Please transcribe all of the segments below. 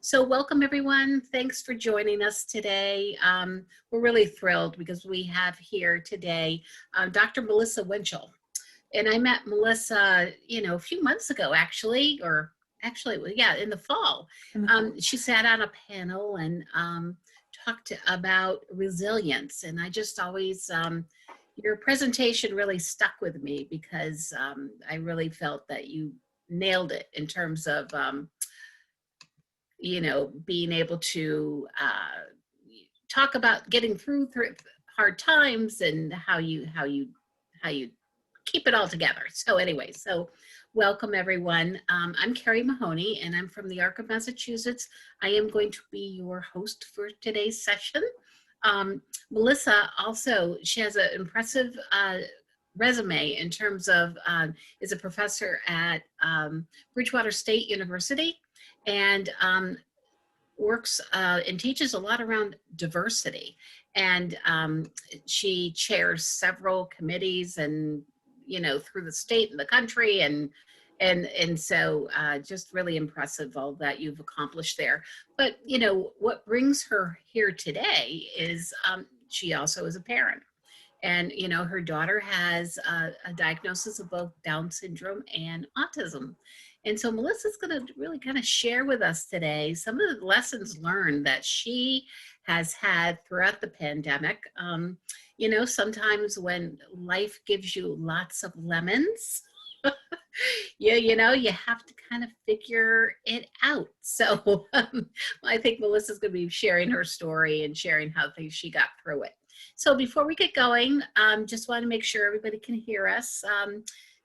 So welcome everyone. Thanks for joining us today. We're really thrilled because we have here today Dr. Melissa Winchell. And I met Melissa, a few months ago actually, yeah, in the fall. She sat on a panel and talked about resilience. And I just always, your presentation really stuck with me because I really felt that you nailed it in terms of being able to talk about getting through hard times and how you keep it all together. So anyway, welcome everyone. I'm Carrie Mahoney and I'm from the Arc of Massachusetts. I am going to be your host for today's session. Melissa also, she has an impressive resume in terms of is a professor at Bridgewater State University and works and teaches a lot around diversity. And she chairs several committees and, through the state and the country. And so just really impressive all that you've accomplished there. But, what brings her here today is she also is a parent. And, her daughter has a diagnosis of both Down syndrome and autism. And so Melissa's going to really kind of share with us today some of the lessons learned that she has had throughout the pandemic. Sometimes when life gives you lots of lemons, you have to kind of figure it out. So I think Melissa's going to be sharing her story and sharing how she got through it. So before we get going, just want to make sure everybody can hear us.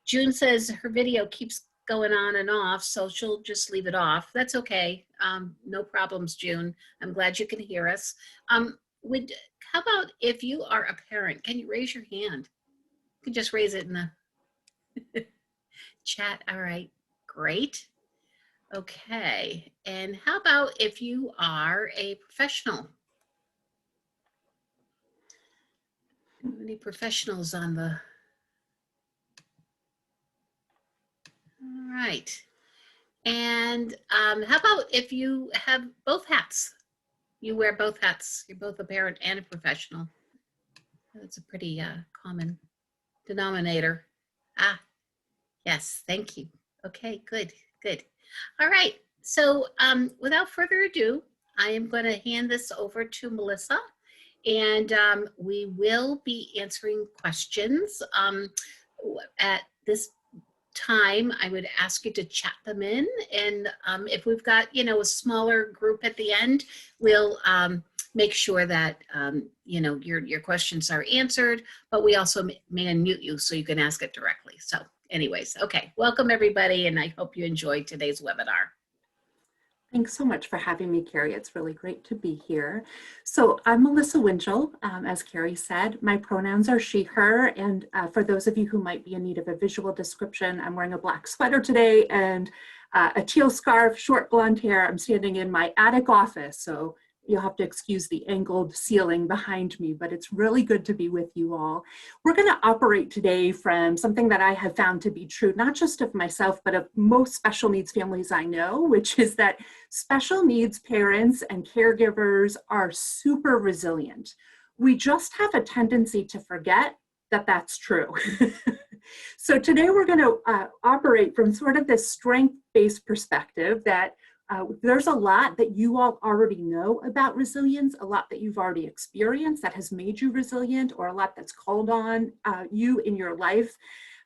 June says her video keeps going on and off, so she'll just leave it off. That's okay. No problems, June. I'm glad you can hear us. How about if you are a parent, can you raise your hand? You can just raise it in the chat. All right, great. Okay, and how about if you are a professional? Any professionals on the... All right. And how about if you have both hats? You wear both hats. You're both a parent and a professional. That's a pretty common denominator. Yes, thank you. Okay, good. All right. So without further ado, I am going to hand this over to Melissa. And we will be answering questions at this time. I would ask you to chat them in, and if we've got a smaller group at the end, we'll make sure that your questions are answered, but we also may unmute you so you can ask it directly. So anyways, okay, welcome everybody, and I hope you enjoyed today's webinar. Thanks so much for having me, Carrie. It's really great to be here. So I'm Melissa Winchell, as Carrie said. My pronouns are she, her, and for those of you who might be in need of a visual description, I'm wearing a black sweater today and a teal scarf, short blonde hair. I'm standing in my attic office, so you'll have to excuse the angled ceiling behind me, but it's really good to be with you all. We're going to operate today from something that I have found to be true, not just of myself, but of most special needs families I know, which is that special needs parents and caregivers are super resilient. We just have a tendency to forget that that's true. So today we're going to operate from sort of this strength-based perspective that there's a lot that you all already know about resilience, a lot that you've already experienced that has made you resilient, or a lot that's called on you in your life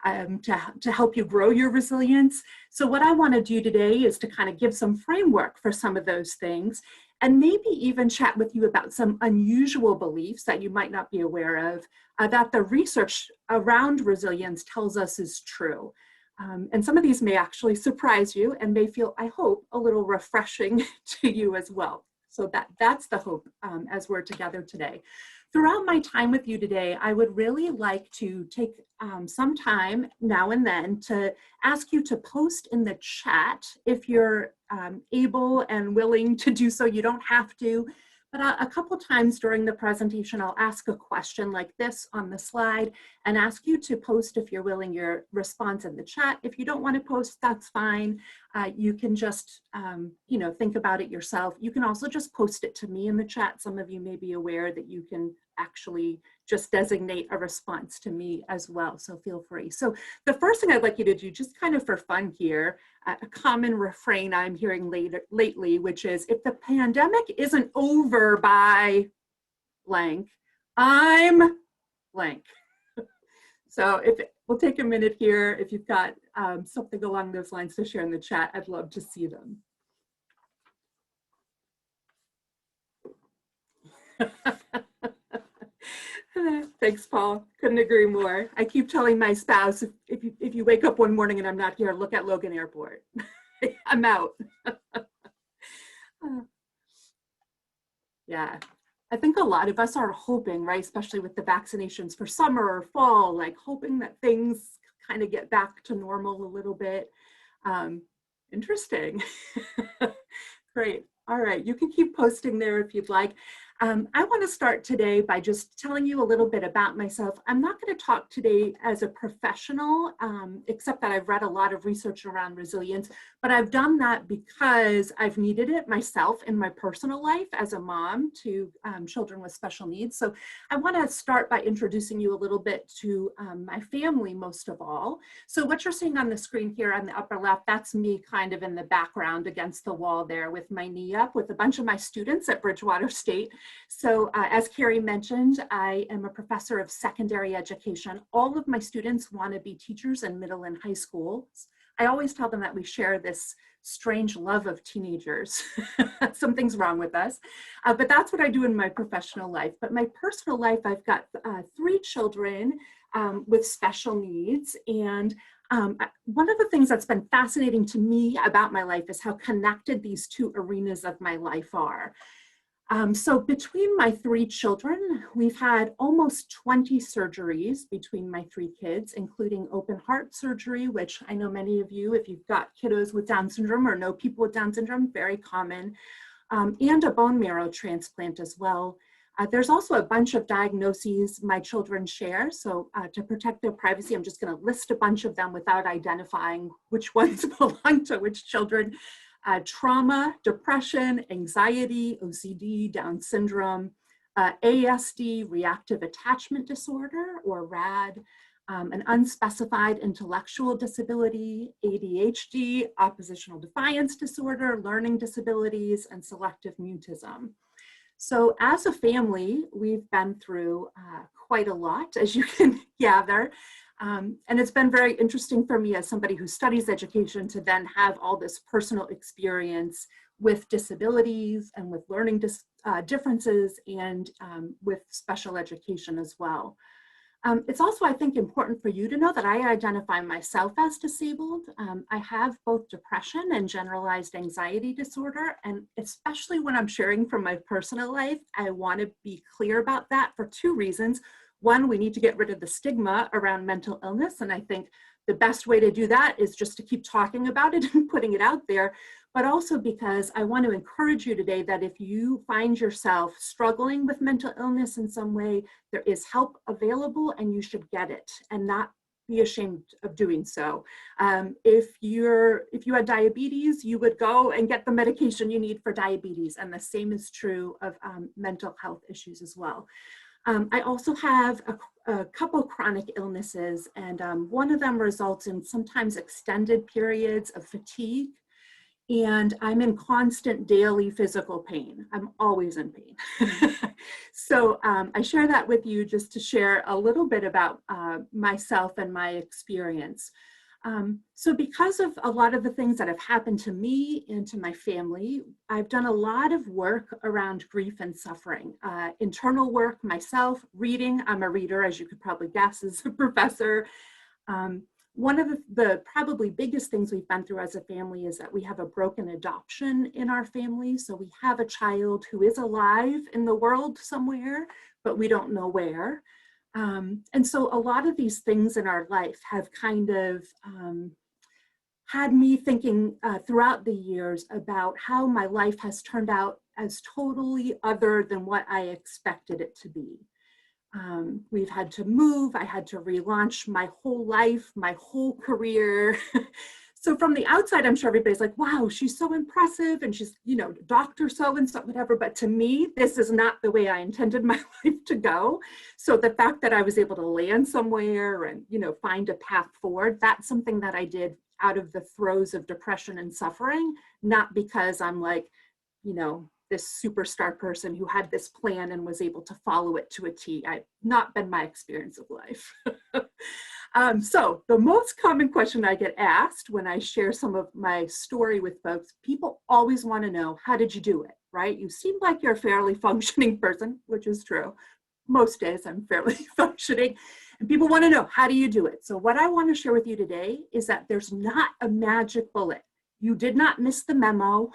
to help you grow your resilience. So what I want to do today is to kind of give some framework for some of those things, and maybe even chat with you about some unusual beliefs that you might not be aware of, that the research around resilience tells us is true. And some of these may actually surprise you and may feel, I hope, a little refreshing to you as well. So that's the hope as we're together today. Throughout my time with you today, I would really like to take some time now and then to ask you to post in the chat if you're able and willing to do so. You don't have to. But a couple times during the presentation, I'll ask a question like this on the slide and ask you to post, if you're willing, your response in the chat. If you don't want to post, that's fine. You can just, think about it yourself. You can also just post it to me in the chat. Some of you may be aware that you can actually just designate a response to me as well, so feel free. So the first thing I'd like you to do, just kind of for fun here, a common refrain I'm hearing lately, which is, if the pandemic isn't over by blank, I'm blank. So we'll take a minute here. If you've got something along those lines to share in the chat, I'd love to see them. Thanks, Paul. Couldn't agree more. I keep telling my spouse, if you wake up one morning and I'm not here, look at Logan Airport. I'm out. Yeah. I think a lot of us are hoping, right, especially with the vaccinations for summer or fall, like hoping that things kind of get back to normal a little bit. Interesting. Great. All right, you can keep posting there if you'd like. I want to start today by just telling you a little bit about myself. I'm not going to talk today as a professional, except that I've read a lot of research around resilience, but I've done that because I've needed it myself in my personal life as a mom to children with special needs. So I want to start by introducing you a little bit to my family, most of all. So what you're seeing on the screen here on the upper left, that's me kind of in the background against the wall there with my knee up with a bunch of my students at Bridgewater State. So as Carrie mentioned, I am a professor of secondary education. All of my students want to be teachers in middle and high schools. I always tell them that we share this strange love of teenagers. Something's wrong with us. But that's what I do in my professional life. But my personal life, I've got 3 children with special needs. And one of the things that's been fascinating to me about my life is how connected these 2 arenas of my life are. So between my 3 children, we've had almost 20 surgeries between my 3 kids, including open heart surgery, which I know many of you, if you've got kiddos with Down syndrome or know people with Down syndrome, very common, and a bone marrow transplant as well. There's also a bunch of diagnoses my children share. So to protect their privacy, I'm just going to list a bunch of them without identifying which ones belong to which children. Trauma, depression, anxiety, OCD, Down syndrome, ASD, reactive attachment disorder, or RAD, an unspecified intellectual disability, ADHD, oppositional defiance disorder, learning disabilities, and selective mutism. So as a family, we've been through quite a lot, as you can gather. And it's been very interesting for me as somebody who studies education to then have all this personal experience with disabilities and with learning differences and with special education as well. It's also, I think, important for you to know that I identify myself as disabled. I have both depression and generalized anxiety disorder, and especially when I'm sharing from my personal life, I want to be clear about that for 2 reasons. One, we need to get rid of the stigma around mental illness, and I think the best way to do that is just to keep talking about it and putting it out there, but also because I want to encourage you today that if you find yourself struggling with mental illness in some way, there is help available and you should get it and not be ashamed of doing so. If you had diabetes, you would go and get the medication you need for diabetes, and the same is true of mental health issues as well. I also have a couple chronic illnesses, and one of them results in sometimes extended periods of fatigue, and I'm in constant daily physical pain. I'm always in pain. So I share that with you just to share a little bit about myself and my experience. So because of a lot of the things that have happened to me and to my family, I've done a lot of work around grief and suffering. Internal work myself, reading. I'm a reader, as you could probably guess, as a professor. One of the probably biggest things we've been through as a family is that we have a broken adoption in our family. So we have a child who is alive in the world somewhere, but we don't know where. And so a lot of these things in our life have kind of had me thinking throughout the years about how my life has turned out as totally other than what I expected it to be. We've had to move, I had to relaunch my whole life, my whole career. So from the outside, I'm sure everybody's like, wow, she's so impressive and she's, you know, Dr. So-and-so, whatever. But to me, this is not the way I intended my life to go. So the fact that I was able to land somewhere and, you know, find a path forward, that's something that I did out of the throes of depression and suffering, not because I'm like, you know, this superstar person who had this plan and was able to follow it to a T. I've not been my experience of life. So the most common question I get asked when I share some of my story with folks, people always want to know, how did you do it, right? You seem like you're a fairly functioning person, which is true. Most days I'm fairly functioning. And people want to know, how do you do it? So what I want to share with you today is that there's not a magic bullet. You did not miss the memo.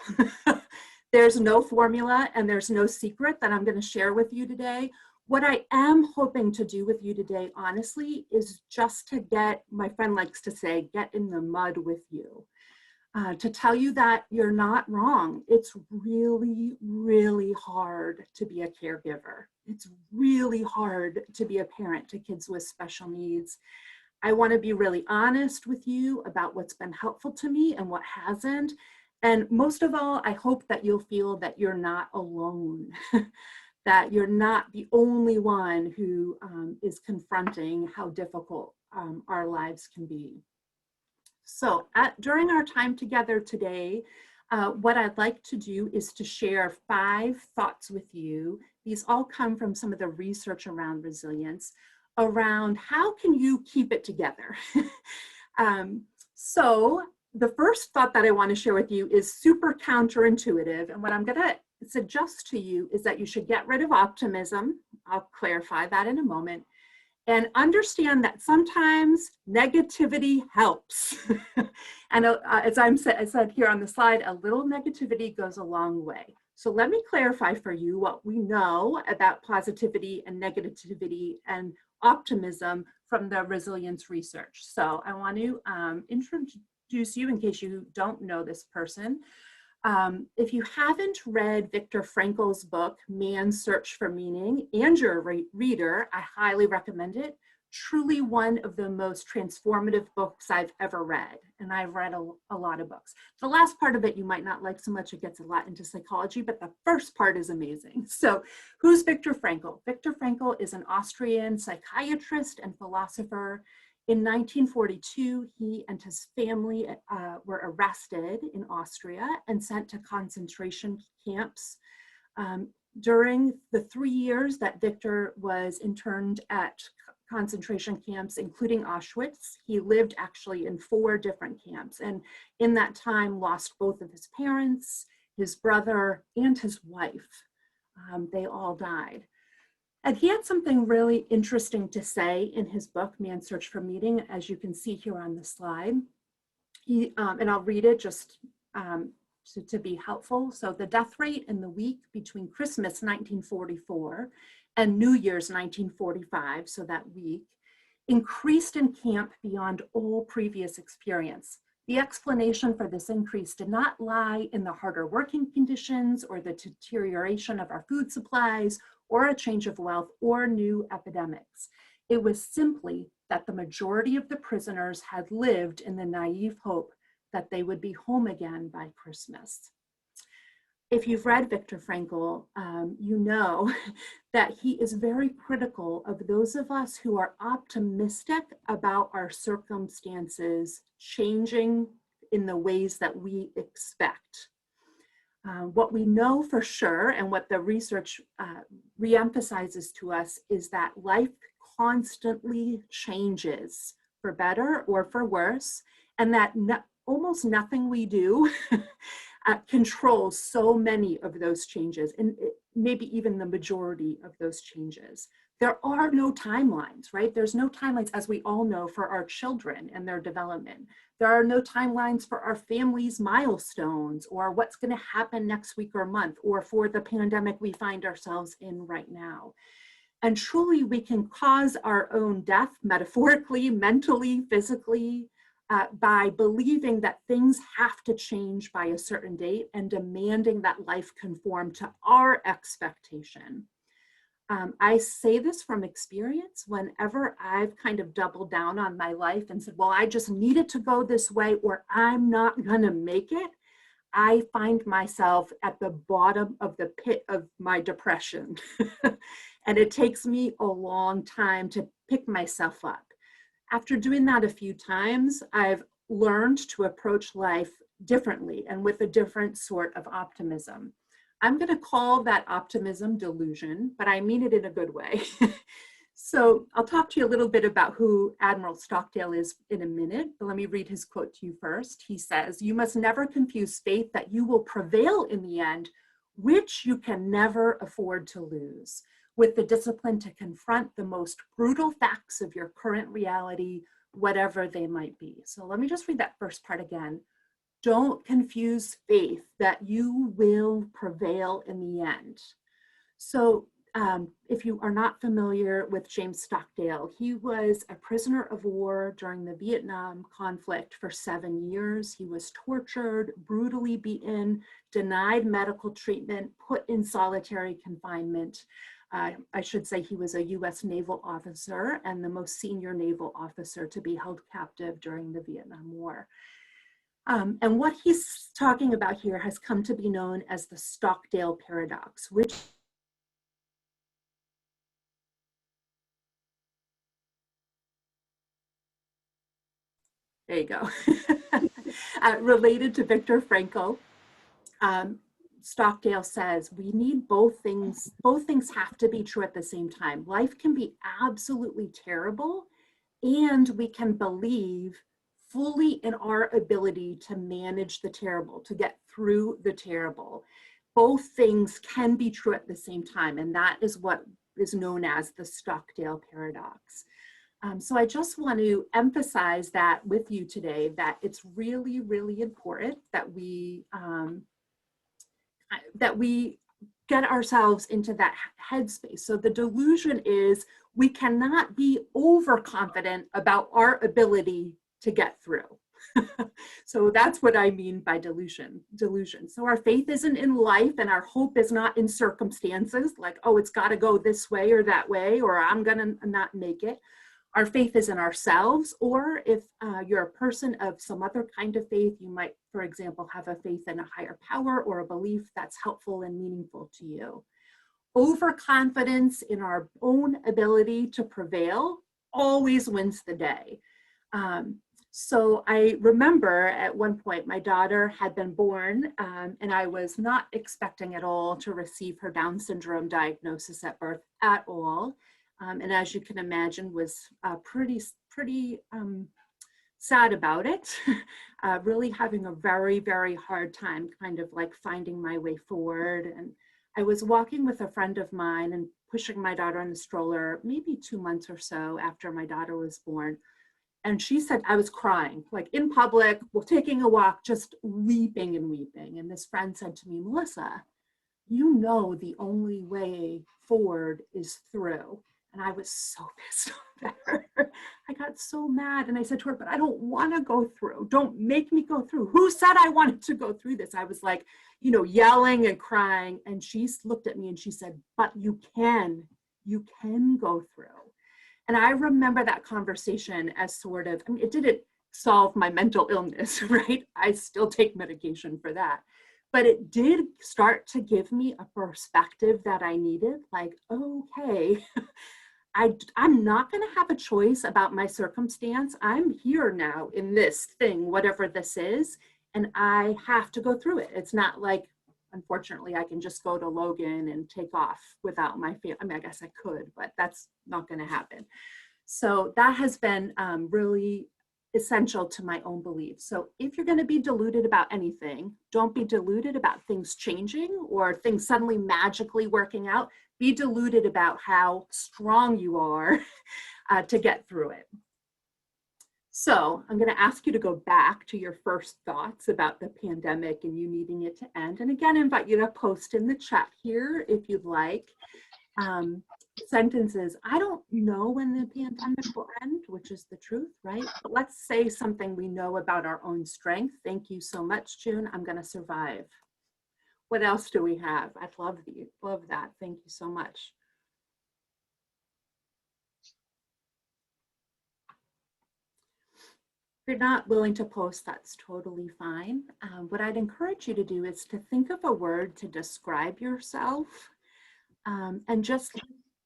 There's no formula and there's no secret that I'm going to share with you today. What I am hoping to do with you today, honestly, is just to get, my friend likes to say, get in the mud with you. To tell you that you're not wrong. It's really, really hard to be a caregiver. It's really hard to be a parent to kids with special needs. I want to be really honest with you about what's been helpful to me and what hasn't. And most of all, I hope that you'll feel that you're not alone, that you're not the only one who is confronting how difficult our lives can be. So during our time together today, what I'd like to do is to share 5 thoughts with you. These all come from some of the research around resilience, around how can you keep it together. So the first thought that I want to share with you is super counterintuitive. And what I'm going to suggest to you is that you should get rid of optimism. I'll clarify that in a moment. And understand that sometimes negativity helps. And as I said here on the slide, a little negativity goes a long way. So let me clarify for you what we know about positivity and negativity and optimism from the resilience research. So I want to introduce you in case you don't know this person. If you haven't read Viktor Frankl's book, Man's Search for Meaning, and you're a reader, I highly recommend it. Truly one of the most transformative books I've ever read. And I've read a lot of books. The last part of it you might not like so much. It gets a lot into psychology, but the first part is amazing. So who's Viktor Frankl? Viktor Frankl is an Austrian psychiatrist and philosopher. In 1942, he and his family were arrested in Austria and sent to concentration camps. During the 3 years that Viktor was interned at concentration camps, including Auschwitz, he lived actually in 4 different camps, and in that time lost both of his parents, his brother, and his wife. They all died. And he had something really interesting to say in his book, Man's Search for Meaning, as you can see here on the slide. And I'll read it just to be helpful. So the death rate in the week between Christmas 1944 and New Year's 1945, so that week, increased in camp beyond all previous experience. The explanation for this increase did not lie in the harder working conditions or the deterioration of our food supplies or a change of wealth or new epidemics. It was simply that the majority of the prisoners had lived in the naive hope that they would be home again by Christmas. If you've read Viktor Frankl, you know that he is very critical of those of us who are optimistic about our circumstances changing in the ways that we expect. What we know for sure, and what the research reemphasizes to us, is that life constantly changes for better or for worse, and that almost nothing we do controls so many of those changes, and maybe even the majority of those changes. There are no timelines, right? There's no timelines, as we all know, for our children and their development. There are no timelines for our family's milestones or what's going to happen next week or month, or for the pandemic we find ourselves in right now. And truly, we can cause our own death, metaphorically, mentally, physically, by believing that things have to change by a certain date and demanding that life conform to our expectation. I say this from experience. Whenever I've kind of doubled down on my life and said, well, I just need it to go this way or I'm not gonna make it, I find myself at the bottom of the pit of my depression. And it takes me a long time to pick myself up. After doing that a few times, I've learned to approach life differently and with a different sort of optimism. I'm going to call that optimism delusion, but I mean it in a good way. So I'll talk to you a little bit about who Admiral Stockdale is in a minute, but let me read his quote to you first. He says, "You must never confuse faith that you will prevail in the end, which you can never afford to lose, with the discipline to confront the most brutal facts of your current reality, whatever they might be." So let me just read that first part again. Don't confuse faith that you will prevail in the end. So if you are not familiar with James Stockdale, he was a prisoner of war during the Vietnam conflict for 7 years. He was tortured, brutally beaten, denied medical treatment, put in solitary confinement. I should say he was a US naval officer and the most senior naval officer to be held captive during the Vietnam War. And what he's talking about here has come to be known as the Stockdale paradox, which there you go, related to Viktor Frankl. Stockdale says we need both things. Both things have to be true at the same time. Life can be absolutely terrible, and we can believe fully in our ability to manage the terrible, to get through the terrible. Both things can be true at the same time, and that is what is known as the Stockdale paradox. So I just want to emphasize that with you today, that it's really, really important that we get ourselves into that headspace. So the delusion is we cannot be overconfident about our ability to get through. So that's what I mean by delusion. So our faith isn't in life and our hope is not in circumstances like, oh, it's got to go this way or that way, or I'm going to not make it. Our faith is in ourselves, or if you're a person of some other kind of faith, you might, for example, have a faith in a higher power or a belief that's helpful and meaningful to you. Overconfidence in our own ability to prevail always wins the day. So I remember at one point my daughter had been born and I was not expecting at all to receive her Down syndrome diagnosis at birth at all. And as you can imagine, was pretty sad about it, really having a very, very hard time kind of like finding my way forward. And I was walking with a friend of mine and pushing my daughter in the stroller, maybe 2 months or so after my daughter was born. And she said, I was crying, like in public, well, taking a walk, just weeping and weeping. And this friend said to me, Melissa, you know the only way forward is through. And I was so pissed off at her. I got so mad. And I said to her, but I don't want to go through. Don't make me go through. Who said I wanted to go through this? I was like, you know, yelling and crying. And she looked at me and she said, but you can go through. And I remember that conversation as sort of, I mean, it didn't solve my mental illness, right? I still take medication for that. But it did start to give me a perspective that I needed, like, okay, I'm not going to have a choice about my circumstance. I'm here now in this thing, whatever this is, and I have to go through it. It's not like, unfortunately, I can just go to Logan and take off without my family. I mean, I guess I could, but that's not going to happen. So that has been really essential to my own beliefs. So if you're going to be deluded about anything, don't be deluded about things changing or things suddenly magically working out. Be deluded about how strong you are to get through it. So I'm going to ask you to go back to your first thoughts about the pandemic and you needing it to end. And again, I invite you to post in the chat here if you'd like. Sentences, I don't know when the pandemic will end, which is the truth, right? But let's say something we know about our own strength. Thank you so much, June. I'm going to survive. What else do we have? I'd love that. Thank you so much. If you're not willing to post, that's totally fine. What I'd encourage you to do is to think of a word to describe yourself, and just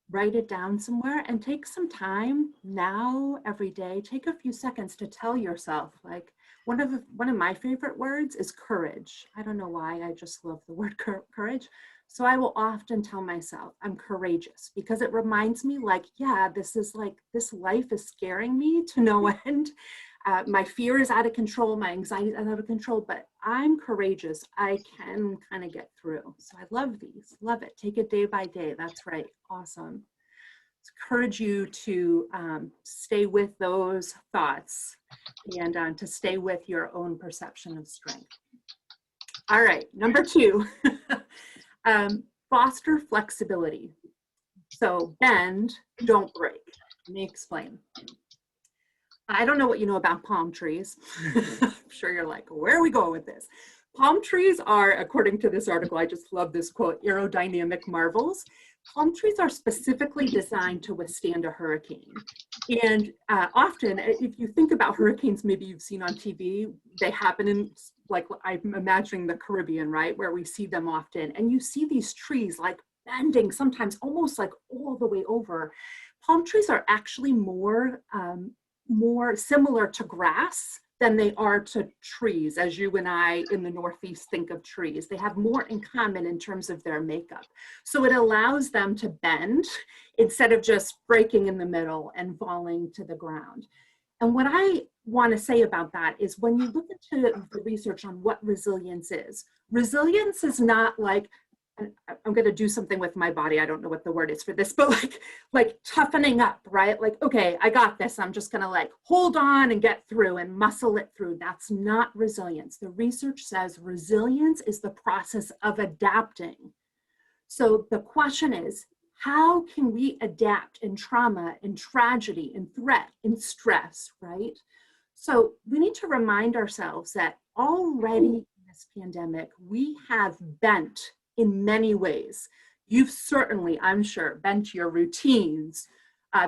write it down somewhere and take some time now every day. Take a few seconds to tell yourself, like, one of my favorite words is courage. I don't know why, I just love the word courage. So I will often tell myself I'm courageous, because it reminds me, like, yeah, this life is scaring me to no end. My fear is out of control, my anxiety is out of control, but I'm courageous. I can kind of get through. So I love these, love it. Take it day by day. That's right. Awesome. Encourage you to stay with those thoughts, and to stay with your own perception of strength. All right, number 2, foster flexibility. So bend, don't break. Let me explain. I don't know what you know about palm trees. I'm sure you're like, where are we going with this? Palm trees are, according to this article, I just love this quote, aerodynamic marvels. Palm trees are specifically designed to withstand a hurricane. And often, if you think about hurricanes, maybe you've seen on TV, they happen in, like, I'm imagining the Caribbean, right, where we see them often. And you see these trees like bending, sometimes almost like all the way over. Palm trees are actually more similar to grass than they are to trees, as you and I in the Northeast think of trees. They have more in common in terms of their makeup. So it allows them to bend instead of just breaking in the middle and falling to the ground. And what I want to say about that is, when you look into the research on what resilience is not like, I'm going to do something with my body. I don't know what the word is for this, but like toughening up, right? Like, okay, I got this. I'm just going to like hold on and get through and muscle it through. That's not resilience. The research says resilience is the process of adapting. So the question is, how can we adapt in trauma, in tragedy, in threat, in stress, right? So we need to remind ourselves that already in this pandemic, we have bent in many ways. You've certainly, I'm sure, bent your routines,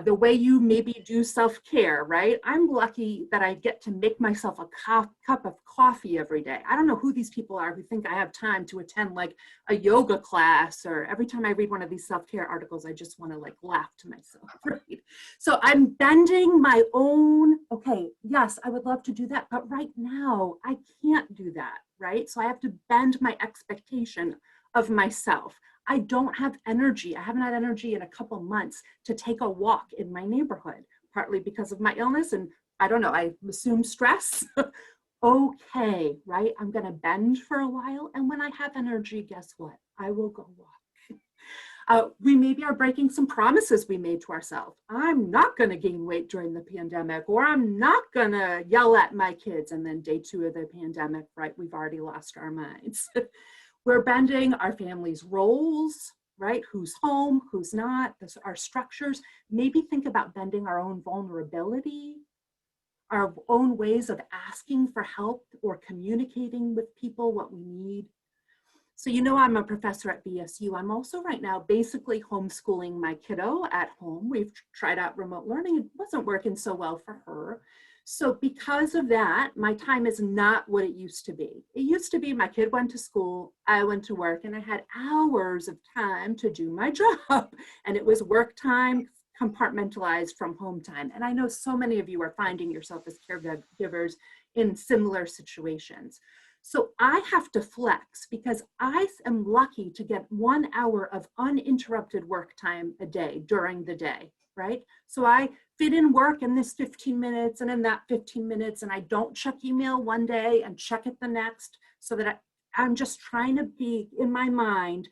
the way you maybe do self-care, right? I'm lucky that I get to make myself a cup of coffee every day. I don't know who these people are who think I have time to attend like a yoga class, or every time I read one of these self-care articles, I just want to like laugh to myself, right? So I'm bending my own, okay, yes, I would love to do that, but right now I can't do that, right? So I have to bend my expectation of myself. I don't have energy. I haven't had energy in a couple months to take a walk in my neighborhood, partly because of my illness, and I don't know, I assume stress. Okay, right? I'm gonna bend for a while, and when I have energy, guess what? I will go walk. We maybe are breaking some promises we made to ourselves. I'm not gonna gain weight during the pandemic, or I'm not gonna yell at my kids, and then day 2 of the pandemic, right? We've already lost our minds. We're bending our family's roles, right? Who's home, who's not, our structures. Maybe think about bending our own vulnerability, our own ways of asking for help or communicating with people what we need. So, you know, I'm a professor at BSU. I'm also right now basically homeschooling my kiddo at home. We've tried out remote learning. It wasn't working so well for her. So because of that, my time is not what it used to be. It used to be my kid went to school, I went to work, and I had hours of time to do my job. And it was work time compartmentalized from home time. And I know so many of you are finding yourself as caregivers in similar situations. So I have to flex, because I am lucky to get 1 hour of uninterrupted work time a day during the day, right? So I fit in work in this 15 minutes and in that 15 minutes, and I don't check email one day and check it the next, so that I'm just trying to be in my mind,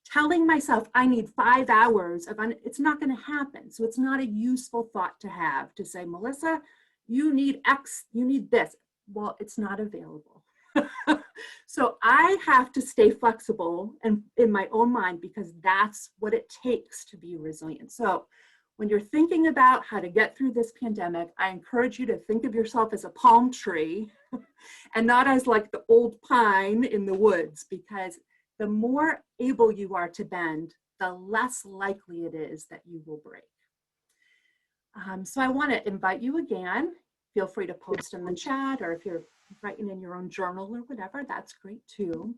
telling myself I need 5 hours of, it's not going to happen. So it's not a useful thought to have, to say, Melissa, you need X, you need this. Well, it's not available. So I have to stay flexible and in my own mind, because that's what it takes to be resilient. So when you're thinking about how to get through this pandemic, I encourage you to think of yourself as a palm tree and not as like the old pine in the woods, because the more able you are to bend, the less likely it is that you will break. So I want to invite you again. feel free to post in the chat, or if you're writing in your own journal or whatever, that's great too.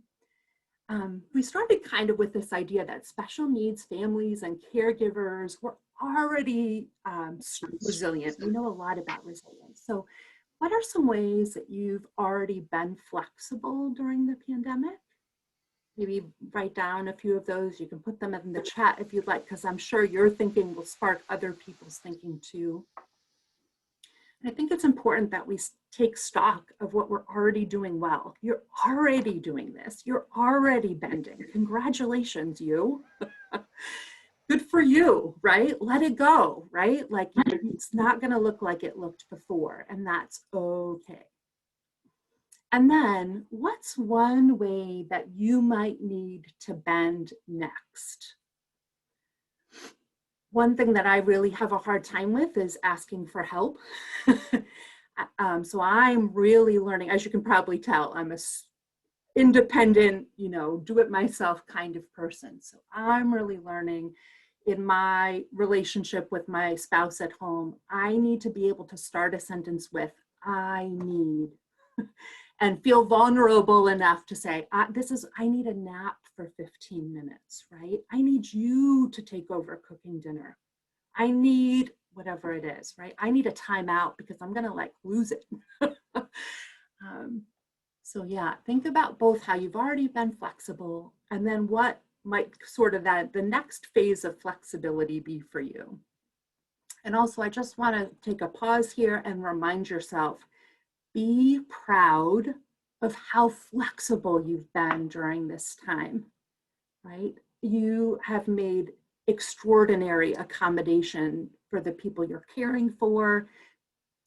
We started kind of with this idea that special needs families and caregivers were already resilient. We know a lot about resilience. So what are some ways that you've already been flexible during the pandemic? Maybe write down a few of those. You can put them in the chat if you'd like, because I'm sure your thinking will spark other people's thinking too. And I think it's important that we take stock of what we're already doing well. You're already doing this. You're already bending. Congratulations, you. Good for you, right? Let it go, right? Like, it's not going to look like it looked before, and that's okay. And then what's one way that you might need to bend next? One thing that I really have a hard time with is asking for help. So I'm really learning, as you can probably tell, I'm a independent, do it myself kind of person. So I'm really learning in my relationship with my spouse at home, I need to be able to start a sentence with, I need, and feel vulnerable enough to say, I need a nap for 15 minutes, right? I need you to take over cooking dinner. I need whatever it is, right? I need a timeout because I'm gonna lose it. So yeah, think about both how you've already been flexible and then what might sort of the next phase of flexibility be for you. And also, I just wanna take a pause here and remind yourself, be proud of how flexible you've been during this time, right? You have made extraordinary accommodation for the people you're caring for.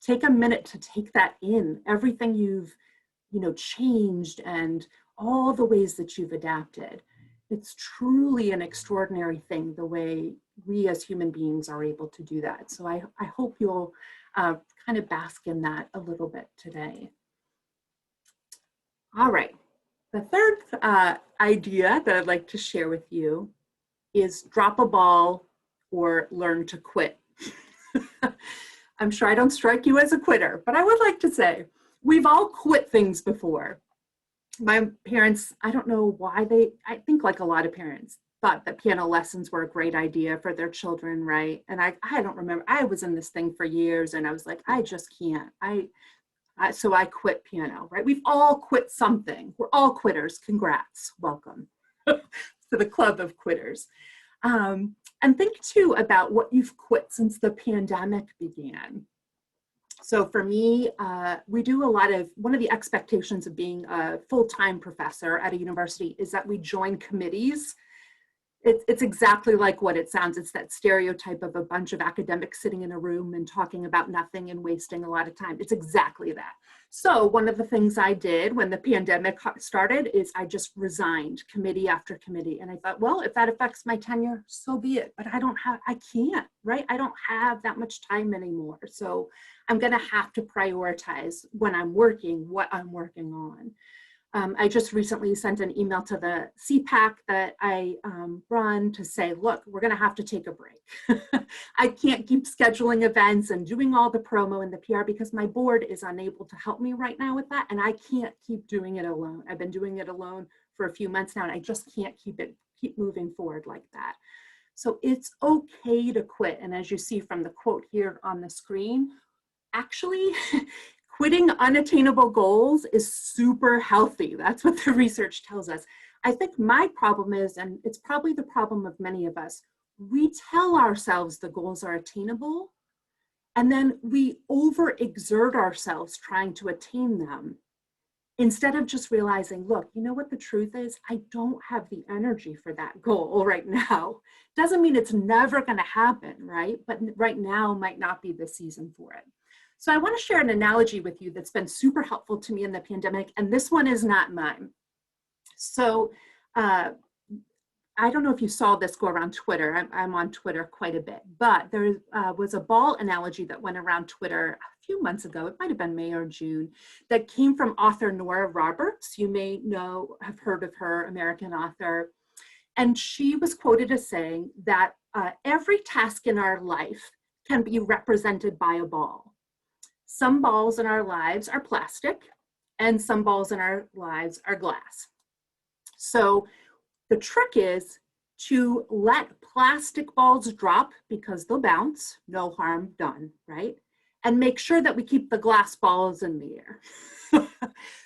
Take a minute to take that in, everything you've changed and all the ways that you've adapted. It's truly an extraordinary thing, the way we as human beings are able to do that. So I hope you'll kind of bask in that a little bit today. All right, the third idea that I'd like to share with you is drop a ball or learn to quit. I'm sure I don't strike you as a quitter, but I would like to say we've all quit things before. My parents, I don't know why I think like a lot of parents, thought that piano lessons were a great idea for their children, right? And I don't remember, I was in this thing for years and I was like, I just can't. So I quit piano, right? We've all quit something. We're all quitters. Congrats, welcome to the club of quitters. And think too about what you've quit since the pandemic began. So for me, we do one of the expectations of being a full-time professor at a university is that we join committees. It's exactly like what it sounds. It's that stereotype of a bunch of academics sitting in a room and talking about nothing and wasting a lot of time. It's exactly that. So one of the things I did when the pandemic started is I just resigned committee after committee. And I thought, well, if that affects my tenure, so be it. But I can't, right? I don't have that much time anymore. So I'm gonna have to prioritize when I'm working, what I'm working on. I just recently sent an email to the CPAC that I run to say, look, we're gonna have to take a break. I can't keep scheduling events and doing all the promo and the PR because my board is unable to help me right now with that, and I can't keep doing it alone. I've been doing it alone for a few months now, and I just can't keep moving forward like that. So it's okay to quit, and as you see from the quote here on the screen, actually, quitting unattainable goals is super healthy. That's what the research tells us. I think my problem is, and it's probably the problem of many of us, we tell ourselves the goals are attainable, and then we overexert ourselves trying to attain them, instead of just realizing, look, you know what the truth is? I don't have the energy for that goal right now. Doesn't mean it's never gonna happen, right? But right now might not be the season for it. So I want to share an analogy with you that's been super helpful to me in the pandemic, and this one is not mine. So I don't know if you saw this go around Twitter. I'm on Twitter quite a bit, but there was a ball analogy that went around Twitter a few months ago. It might have been May or June, that came from author Nora Roberts. You may have heard of her, American author. And she was quoted as saying that every task in our life can be represented by a ball. Some balls in our lives are plastic and some balls in our lives are glass. So the trick is to let plastic balls drop because they'll bounce, no harm done, right? And make sure that we keep the glass balls in the air.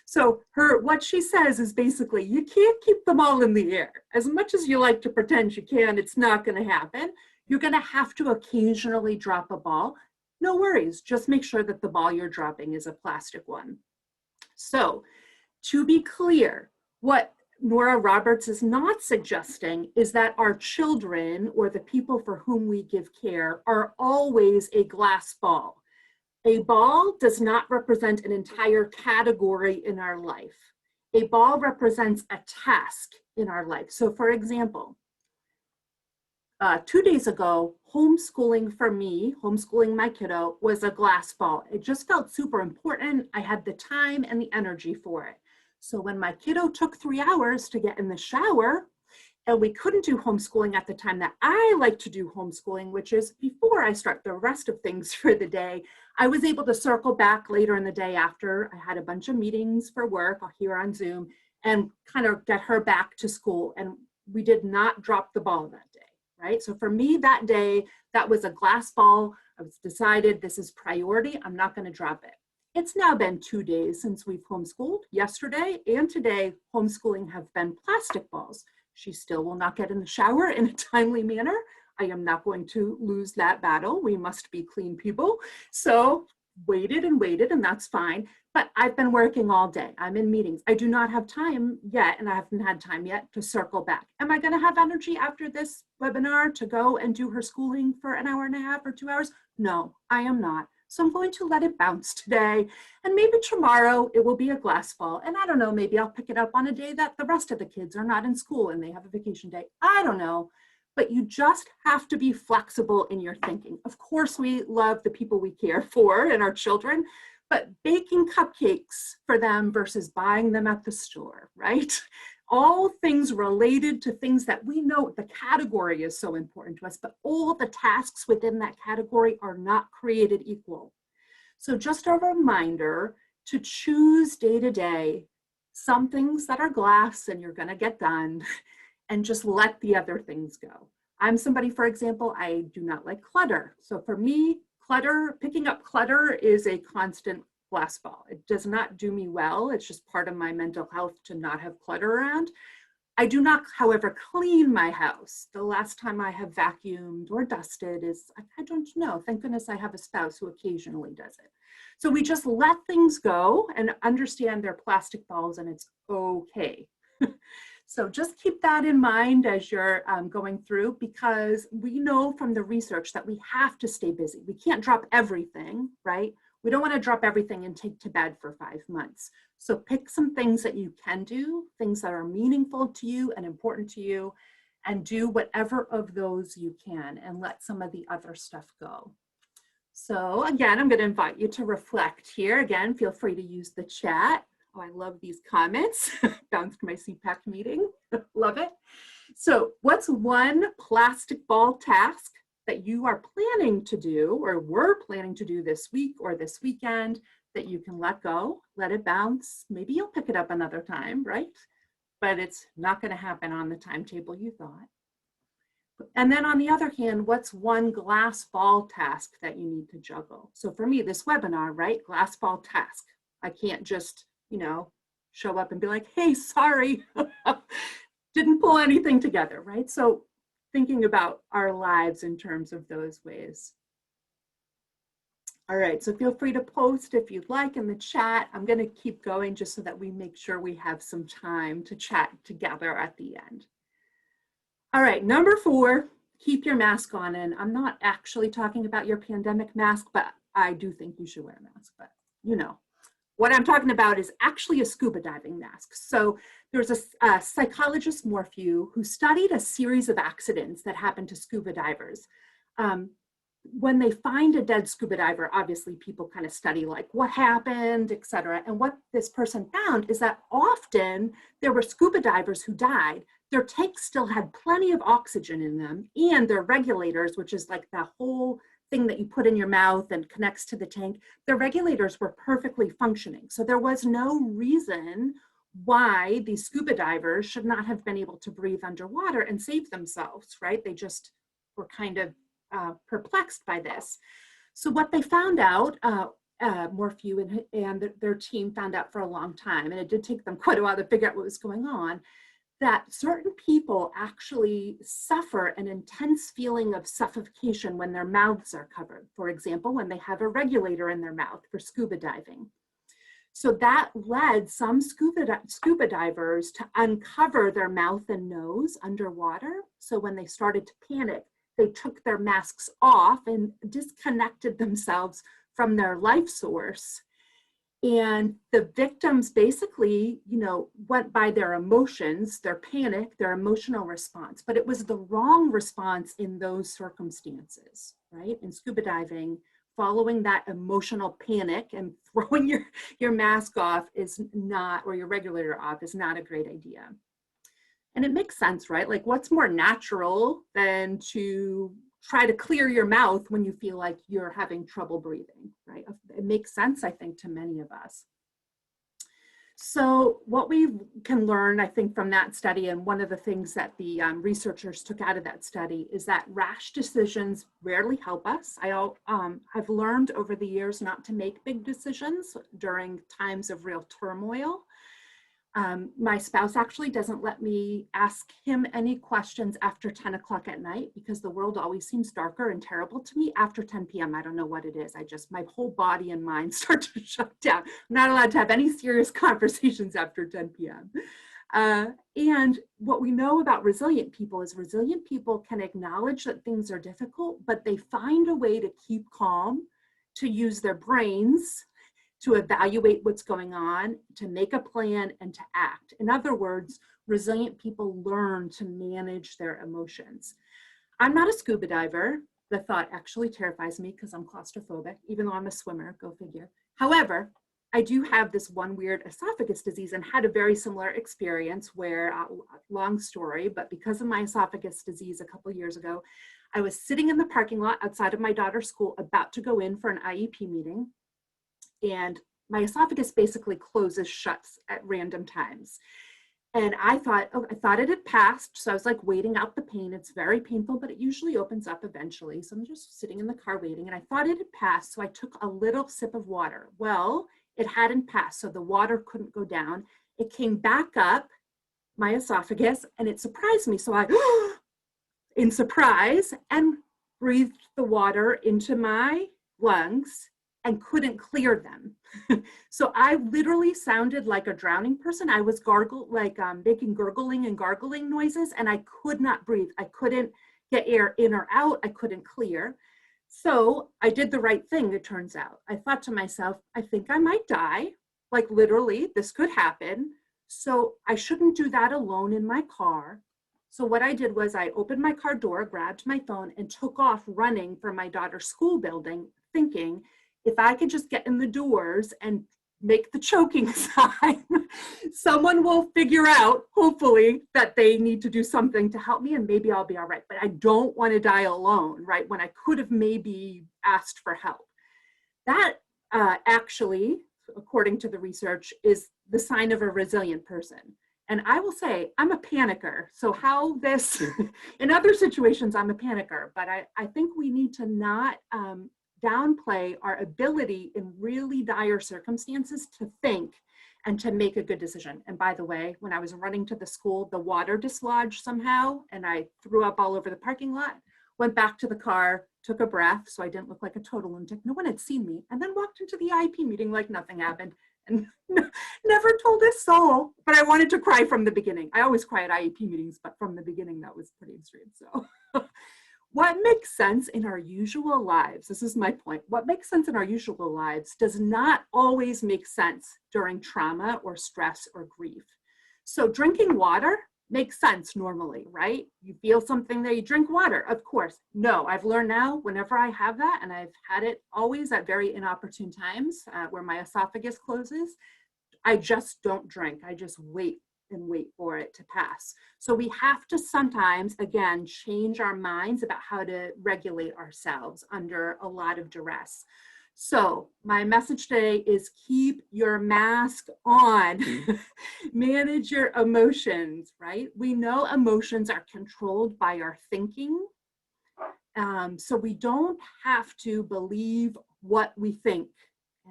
So what she says is basically, you can't keep them all in the air. As much as you like to pretend you can, it's not going to happen. You're going to have to occasionally drop a ball. No worries, just make sure that the ball you're dropping is a plastic one. So to be clear, what Nora Roberts is not suggesting is that our children or the people for whom we give care are always a glass ball. A ball does not represent an entire category in our life. A ball represents a task in our life. So for example, 2 days ago, homeschooling for me, homeschooling my kiddo, was a glass ball. It just felt super important. I had the time and the energy for it. So when my kiddo took 3 hours to get in the shower, and we couldn't do homeschooling at the time that I like to do homeschooling, which is before I start the rest of things for the day, I was able to circle back later in the day after I had a bunch of meetings for work here on Zoom and kind of get her back to school. And we did not drop the ball that day, right? So for me that day, that was a glass ball. I was decided this is priority. I'm not going to drop it. It's now been 2 days since we've homeschooled. Yesterday and today, homeschooling have been plastic balls. She still will not get in the shower in a timely manner. I am not going to lose that battle. We must be clean people. So waited, and that's fine. But I've been working all day. I'm in meetings. I do not have time yet, and I haven't had time yet to circle back. Am I going to have energy after this webinar to go and do her schooling for an hour and a half or 2 hours? No, I am not. So I'm going to let it bounce today. And maybe tomorrow it will be a glass ball. And I don't know, maybe I'll pick it up on a day that the rest of the kids are not in school and they have a vacation day. I don't know. But you just have to be flexible in your thinking. Of course, we love the people we care for and our children, but baking cupcakes for them versus buying them at the store, right? All things related to things that we know the category is so important to us, but all the tasks within that category are not created equal. So just a reminder to choose day to day some things that are glass and you're going to get done, and just let the other things go. I'm somebody, for example, I do not like clutter. So for me, picking up clutter is a constant glass ball. It does not do me well. It's just part of my mental health to not have clutter around. I do not, however, clean my house. The last time I have vacuumed or dusted is, I don't know. Thank goodness I have a spouse who occasionally does it. So we just let things go and understand they're plastic balls and it's okay. So just keep that in mind as you're going through, because we know from the research that we have to stay busy. We can't drop everything, right? We don't want to drop everything and take to bed for 5 months. So pick some things that you can do, things that are meaningful to you and important to you, and do whatever of those you can and let some of the other stuff go. So again, I'm going to invite you to reflect here. Again, feel free to use the chat. Oh, I love these comments. Bounced my CPAC meeting. Love it. So what's one plastic ball task that you are planning to do or were planning to do this week or this weekend that you can let go, let it bounce? Maybe you'll pick it up another time, right? But it's not going to happen on the timetable you thought. And then on the other hand, what's one glass ball task that you need to juggle? So for me, this webinar, right? Glass ball task. I can't just, show up and be like, hey, sorry, didn't pull anything together, right? So thinking about our lives in terms of those ways. All right, so feel free to post if you'd like in the chat. I'm going to keep going just so that we make sure we have some time to chat together at the end. All right, number 4, keep your mask on. And I'm not actually talking about your pandemic mask, but I do think you should wear a mask, but What I'm talking about is actually a scuba diving mask. So there's a psychologist, Morphew, who studied a series of accidents that happened to scuba divers. When they find a dead scuba diver, obviously people kind of study like what happened, et cetera. And what this person found is that often there were scuba divers who died. Their tanks still had plenty of oxygen in them, and their regulators, which is like the whole thing that you put in your mouth and connects to the tank, their regulators were perfectly functioning. So there was no reason why these scuba divers should not have been able to breathe underwater and save themselves, right? They just were kind of perplexed by this. So what they found out, Morphew and their team found out for a long time, and it did take them quite a while to figure out what was going on, that certain people actually suffer an intense feeling of suffocation when their mouths are covered. For example, when they have a regulator in their mouth for scuba diving. So that led some scuba divers to uncover their mouth and nose underwater. So when they started to panic, they took their masks off and disconnected themselves from their life source. And the victims basically, went by their emotions, their panic, their emotional response, but it was the wrong response in those circumstances, right? In scuba diving, following that emotional panic and throwing your mask off is not, or your regulator off is not a great idea. And it makes sense, right? Like, what's more natural than to try to clear your mouth when you feel like you're having trouble breathing, right? It makes sense, I think, to many of us. So what we can learn, I think, from that study, and one of the things that the researchers took out of that study, is that rash decisions rarely help us. I've learned over the years not to make big decisions during times of real turmoil. My spouse actually doesn't let me ask him any questions after 10 o'clock at night, because the world always seems darker and terrible to me after 10 p.m. I don't know what it is. My whole body and mind start to shut down. I'm not allowed to have any serious conversations after 10 p.m. And what we know about resilient people is resilient people can acknowledge that things are difficult, but they find a way to keep calm, to use their brains, to evaluate what's going on, to make a plan, and to act. In other words, resilient people learn to manage their emotions. I'm not a scuba diver. The thought actually terrifies me because I'm claustrophobic, even though I'm a swimmer, go figure. However, I do have this one weird esophagus disease and had a very similar experience where, long story, but because of my esophagus disease a couple of years ago, I was sitting in the parking lot outside of my daughter's school about to go in for an IEP meeting. And my esophagus basically closes shut at random times. And I thought it had passed. So I was like waiting out the pain. It's very painful, but it usually opens up eventually. So I'm just sitting in the car waiting, and I thought it had passed. So I took a little sip of water. Well, it hadn't passed. So the water couldn't go down. It came back up my esophagus, and it surprised me. So I, in surprise, and breathed the water into my lungs and couldn't clear them. So I literally sounded like a drowning person. I was making gurgling and gargling noises, and I could not breathe. I couldn't get air in or out. I couldn't clear. So I did the right thing, it turns out. I thought to myself, I think I might die. Like, literally, this could happen. So I shouldn't do that alone in my car. So what I did was I opened my car door, grabbed my phone, and took off running for my daughter's school building, thinking, if I could just get in the doors and make the choking sign, someone will figure out, hopefully, that they need to do something to help me, and maybe I'll be all right. But I don't want to die alone, right? When I could have maybe asked for help. That actually, according to the research, is the sign of a resilient person. And I will say, I'm a panicker. So how this, in other situations, I'm a panicker, but I think we need to not downplay our ability in really dire circumstances to think and to make a good decision. And by the way, when I was running to the school, the water dislodged somehow, and I threw up all over the parking lot, went back to the car, took a breath so I didn't look like a total lunatic. No one had seen me, and then walked into the IEP meeting like nothing happened, and never told a soul. But I wanted to cry from the beginning. I always cry at IEP meetings, but from the beginning, that was pretty extreme. So what makes sense in our usual lives, this is my point, what makes sense in our usual lives does not always make sense during trauma or stress or grief. So drinking water makes sense normally, right? You feel something there, you drink water, of course. No, I've learned now, whenever I have that, and I've had it always at very inopportune times where my esophagus closes, I just don't drink. I just wait and wait for it to pass. So we have to sometimes, again, change our minds about how to regulate ourselves under a lot of duress. So my message today is keep your mask on. Manage your emotions, right? We know emotions are controlled by our thinking. So we don't have to believe what we think.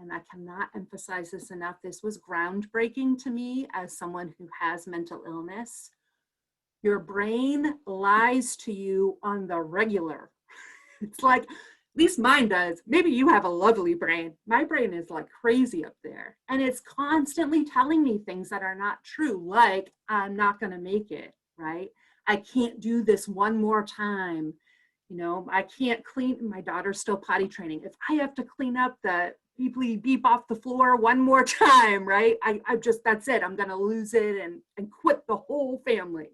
And I cannot emphasize this enough. This was groundbreaking to me as someone who has mental illness. Your brain lies to you on the regular. It's like, at least mine does. Maybe you have a lovely brain. My brain is like crazy up there. And it's constantly telling me things that are not true, like I'm not going to make it, right? I can't do this one more time. You know, I can't clean, my daughter's still potty training. If I have to clean up the beep off the floor one more time, right? I just, that's it. I'm going to lose it and quit the whole family,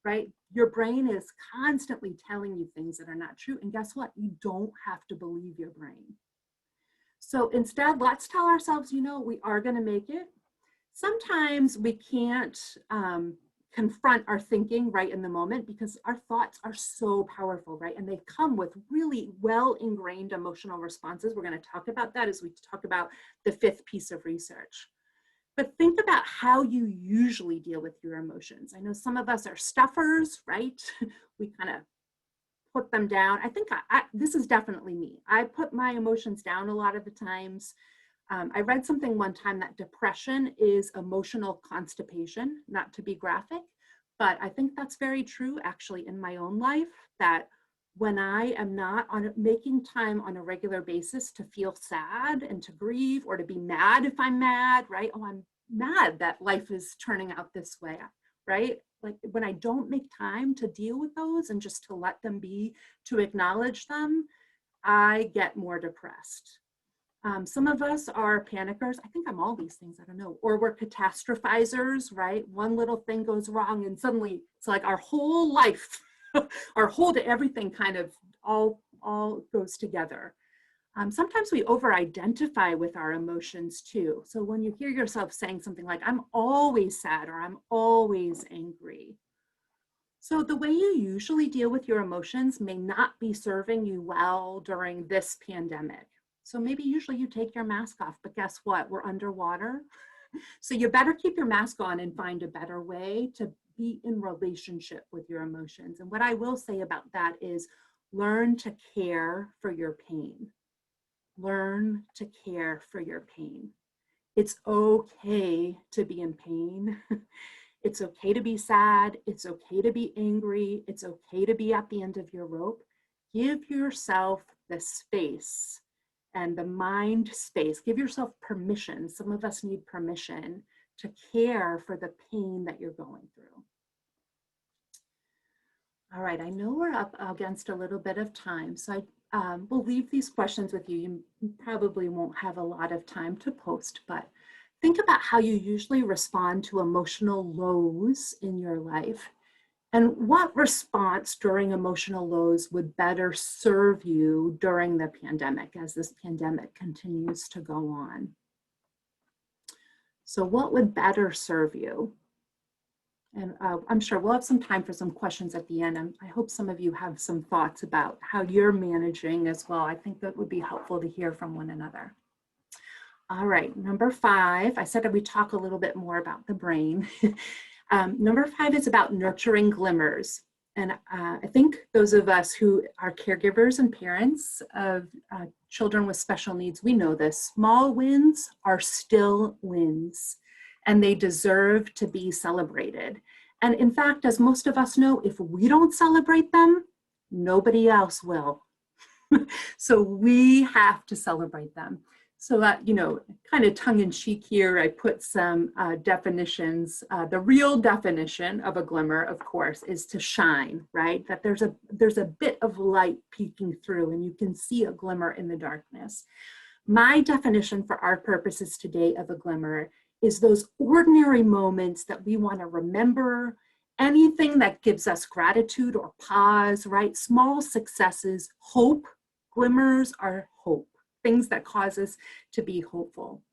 right? Your brain is constantly telling you things that are not true. And guess what? You don't have to believe your brain. So instead, let's tell ourselves, you know, we are going to make it. Sometimes we can't confront our thinking right in the moment because our thoughts are so powerful, right? And they come with really well ingrained emotional responses. We're going to talk about that as we talk about the fifth piece of research. But think about how you usually deal with your emotions. I know some of us are stuffers, right? We kind of put them down. I think this is definitely me. I put my emotions down a lot of the times. I read something one time that depression is emotional constipation, not to be graphic, but I think that's very true actually in my own life, that when I am not making time on a regular basis to feel sad and to grieve or to be mad if I'm mad, right? Oh, I'm mad that life is turning out this way, right? Like when I don't make time to deal with those and just to let them be, to acknowledge them, I get more depressed. Some of us are panickers. I think I'm all these things, I don't know. Or we're catastrophizers, right? One little thing goes wrong and suddenly it's like our whole life, our whole everything kind of all goes together. Sometimes we over-identify with our emotions too. So when you hear yourself saying something like, I'm always sad or I'm always angry. So the way you usually deal with your emotions may not be serving you well during this pandemic. So maybe usually you take your mask off, but guess what? We're underwater. So you better keep your mask on and find a better way to be in relationship with your emotions. And what I will say about that is learn to care for your pain. Learn to care for your pain. It's okay to be in pain. It's okay to be sad. It's okay to be angry. It's okay to be at the end of your rope. Give yourself the space and the mind space. Give yourself permission. Some of us need permission to care for the pain that you're going through. All right, I know we're up against a little bit of time, so I will leave these questions with you. You probably won't have a lot of time to post, but think about how you usually respond to emotional lows in your life. And what response during emotional lows would better serve you during the pandemic as this pandemic continues to go on? So what would better serve you? And I'm sure we'll have some time for some questions at the end. And I hope some of you have some thoughts about how you're managing as well. I think that would be helpful to hear from one another. All right, number 5, I said that we talk a little bit more about the brain. Number 5 is about nurturing glimmers. And I think those of us who are caregivers and parents of children with special needs, we know this. Small wins are still wins, and they deserve to be celebrated. And in fact, as most of us know, if we don't celebrate them, nobody else will. So we have to celebrate them. So, you know, kind of tongue-in-cheek here, I put some definitions. The real definition of a glimmer, of course, is to shine, right? That there's a bit of light peeking through and you can see a glimmer in the darkness. My definition for our purposes today of a glimmer is those ordinary moments that we want to remember, anything that gives us gratitude or pause, right? Small successes, hope. Glimmers are hope. Things that cause us to be hopeful.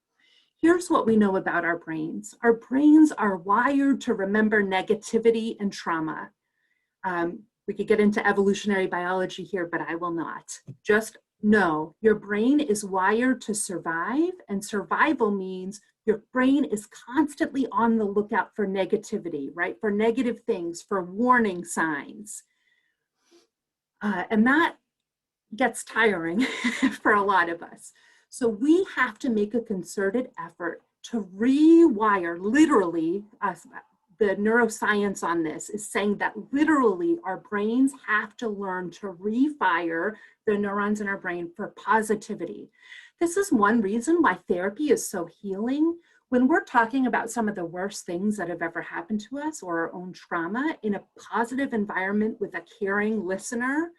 Here's what we know about our brains. Our brains are wired to remember negativity and trauma. We could get into evolutionary biology here, but I will not. Just know your brain is wired to survive, and survival means your brain is constantly on the lookout for negativity, right? For negative things, for warning signs. And that gets tiring for a lot of us. So we have to make a concerted effort to rewire, literally, the neuroscience on this is saying that literally our brains have to learn to refire the neurons in our brain for positivity. This is one reason why therapy is so healing. When we're talking about some of the worst things that have ever happened to us or our own trauma in a positive environment with a caring listener,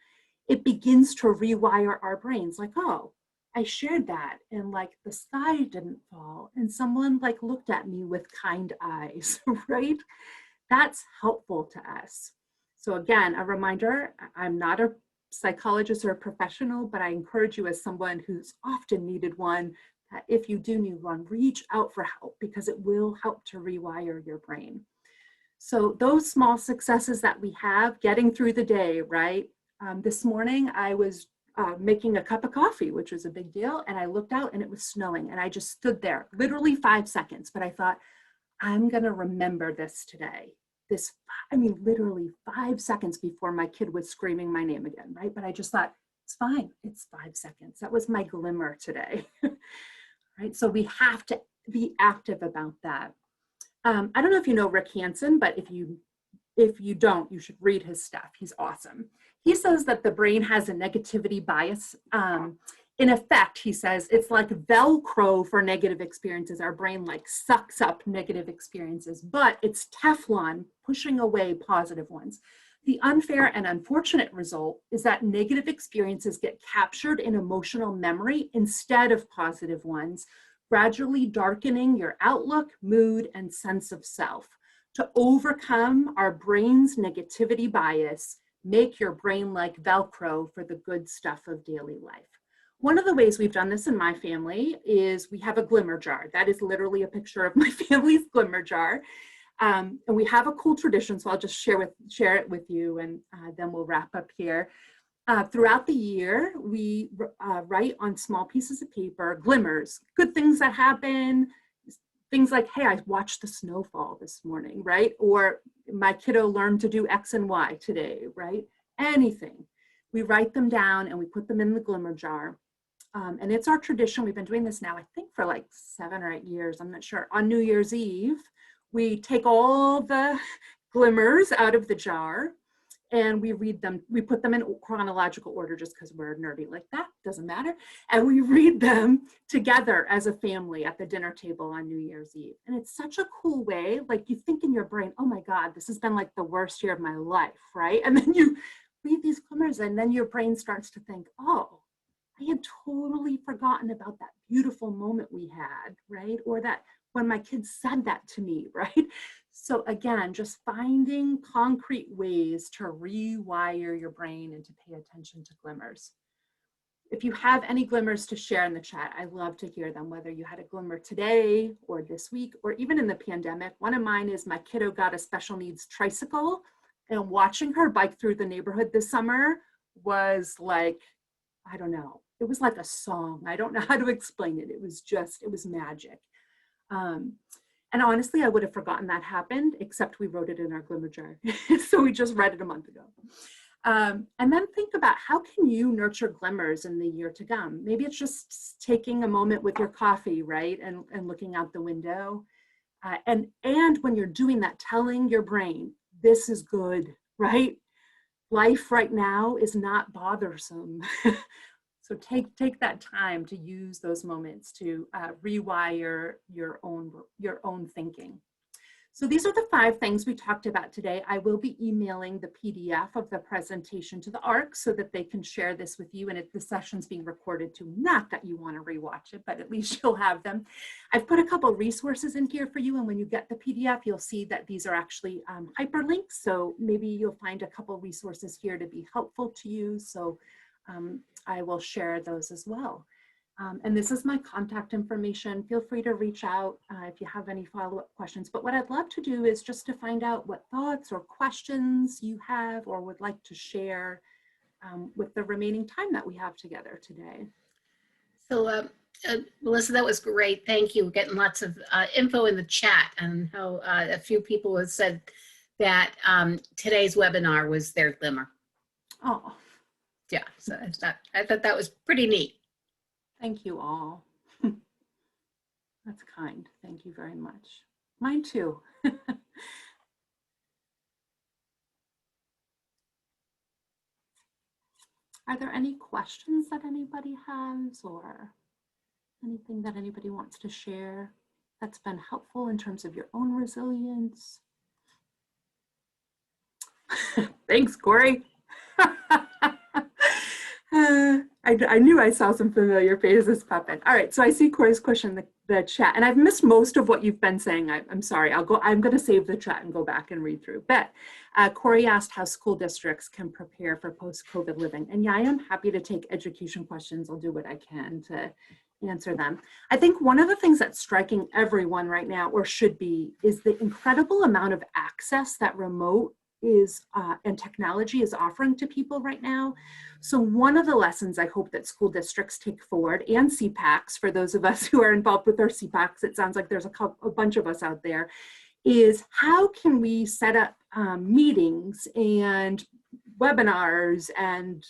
it begins to rewire our brains. Like, oh, I shared that, and like the sky didn't fall, and someone like looked at me with kind eyes, right? That's helpful to us. So again, a reminder, I'm not a psychologist or a professional, but I encourage you as someone who's often needed one, that if you do need one, reach out for help, because it will help to rewire your brain. So those small successes that we have, getting through the day, right? This morning I was making a cup of coffee, which was a big deal. And I looked out and it was snowing, and I just stood there literally 5 seconds, but I thought, I'm gonna remember this today. Literally 5 seconds before my kid was screaming my name again, right? But I just thought, it's fine, it's 5 seconds. That was my glimmer today, right? So we have to be active about that. I don't know if you know Rick Hansen, but if you don't, you should read his stuff. He's awesome. He says that the brain has a negativity bias. In effect, he says, it's like Velcro for negative experiences. Our brain like sucks up negative experiences, but it's Teflon pushing away positive ones. The unfair and unfortunate result is that negative experiences get captured in emotional memory instead of positive ones, gradually darkening your outlook, mood, and sense of self. To overcome our brain's negativity bias, make your brain like Velcro for the good stuff of daily life. One of the ways we've done this in my family is we have a glimmer jar. That is literally a picture of my family's glimmer jar. And we have a cool tradition, so I'll just share it with you, and then we'll wrap up here. Throughout the year, we write on small pieces of paper glimmers, good things that happen, things like, hey, I watched the snowfall this morning, right? Or my kiddo learned to do X and Y today, right? Anything. We write them down and we put them in the glimmer jar. And it's our tradition. We've been doing this now, I think, for like 7 or 8 years. I'm not sure. On New Year's Eve, we take all the glimmers out of the jar and we read them. We put them in chronological order just because we're nerdy like that. Doesn't matter. And we read them together as a family at the dinner table on New Year's Eve. And it's such a cool way. Like, you think in your brain, oh my God, this has been like the worst year of my life, right? And then you read these glimmers and then your brain starts to think, oh, I had totally forgotten about that beautiful moment we had, right? Or that when my kids said that to me, right? So again, just finding concrete ways to rewire your brain and to pay attention to glimmers. If you have any glimmers to share in the chat, I love to hear them, whether you had a glimmer today or this week, or even in the pandemic. One of mine is my kiddo got a special needs tricycle, and watching her bike through the neighborhood this summer was like, I don't know, it was like a song. I don't know how to explain it. It was magic. And honestly, I would have forgotten that happened, except we wrote it in our glimmer jar. So we just read it a month ago. And then think about, how can you nurture glimmers in the year to come? Maybe it's just taking a moment with your coffee, right? And looking out the window. And when you're doing that, telling your brain, this is good, right? Life right now is not bothersome. So take that time to use those moments to rewire your own thinking. So these are the 5 things we talked about today. I will be emailing the PDF of the presentation to the ARC so that they can share this with you, and the session's being recorded too. Not that you want to rewatch it, but at least you'll have them. I've put a couple resources in here for you, and when you get the PDF, you'll see that these are actually hyperlinks. So maybe you'll find a couple resources here to be helpful to you. So I will share those as well. And this is my contact information. Feel free to reach out if you have any follow-up questions. But what I'd love to do is just to find out what thoughts or questions you have or would like to share with the remaining time that we have together today. So, Melissa, that was great. Thank you. We're getting lots of info in the chat and how a few people have said that today's webinar was their glimmer. Oh, yeah. So I thought that was pretty neat. Thank you all. That's kind. Thank you very much. Mine too. Are there any questions that anybody has or anything that anybody wants to share that's been helpful in terms of your own resilience? Thanks, Corey. I knew I saw some familiar faces pop in. All right, so I see Corey's question in the chat, and I've missed most of what you've been saying. I'm sorry. I'm going to save the chat and go back and read through. But Corey asked how school districts can prepare for post-COVID living, and yeah, I am happy to take education questions. I'll do what I can to answer them. I think one of the things that's striking everyone right now, or should be, is the incredible amount of access that remote is and technology is offering to people right now. So one of the lessons I hope that school districts take forward, and CPACs, for those of us who are involved with our CPACs, it sounds like there's a bunch of us out there, is how can we set up meetings and webinars and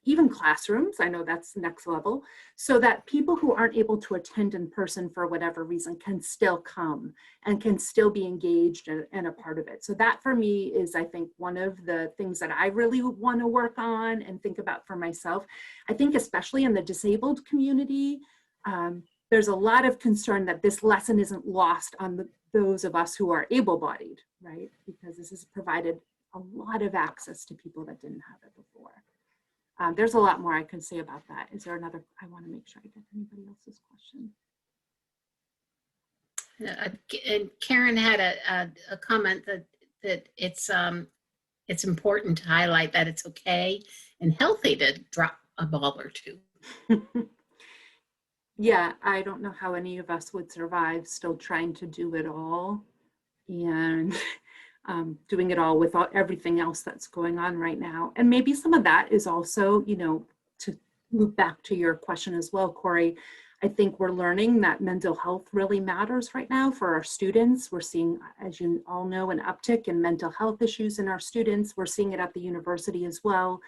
even classrooms, I know that's next level, so that people who aren't able to attend in person for whatever reason can still come and can still be engaged and a part of it. So that for me is, I think, one of the things that I really want to work on and think about for myself. I think especially in the disabled community, there's a lot of concern that this lesson isn't lost on those of us who are able-bodied, right? Because this has provided a lot of access to people that didn't have it before. There's a lot more I can say about that. Is there another? I want to make sure I get anybody else's question. And Karen had a comment that it's important to highlight that it's okay and healthy to drop a ball or two. Yeah, I don't know how any of us would survive still trying to do it all and doing it all without everything else that's going on right now. And maybe some of that is also, you know, to loop back to your question as well, Corey, I think we're learning that mental health really matters right now for our students. We're seeing, as you all know, an uptick in mental health issues in our students. We're seeing it at the university as well.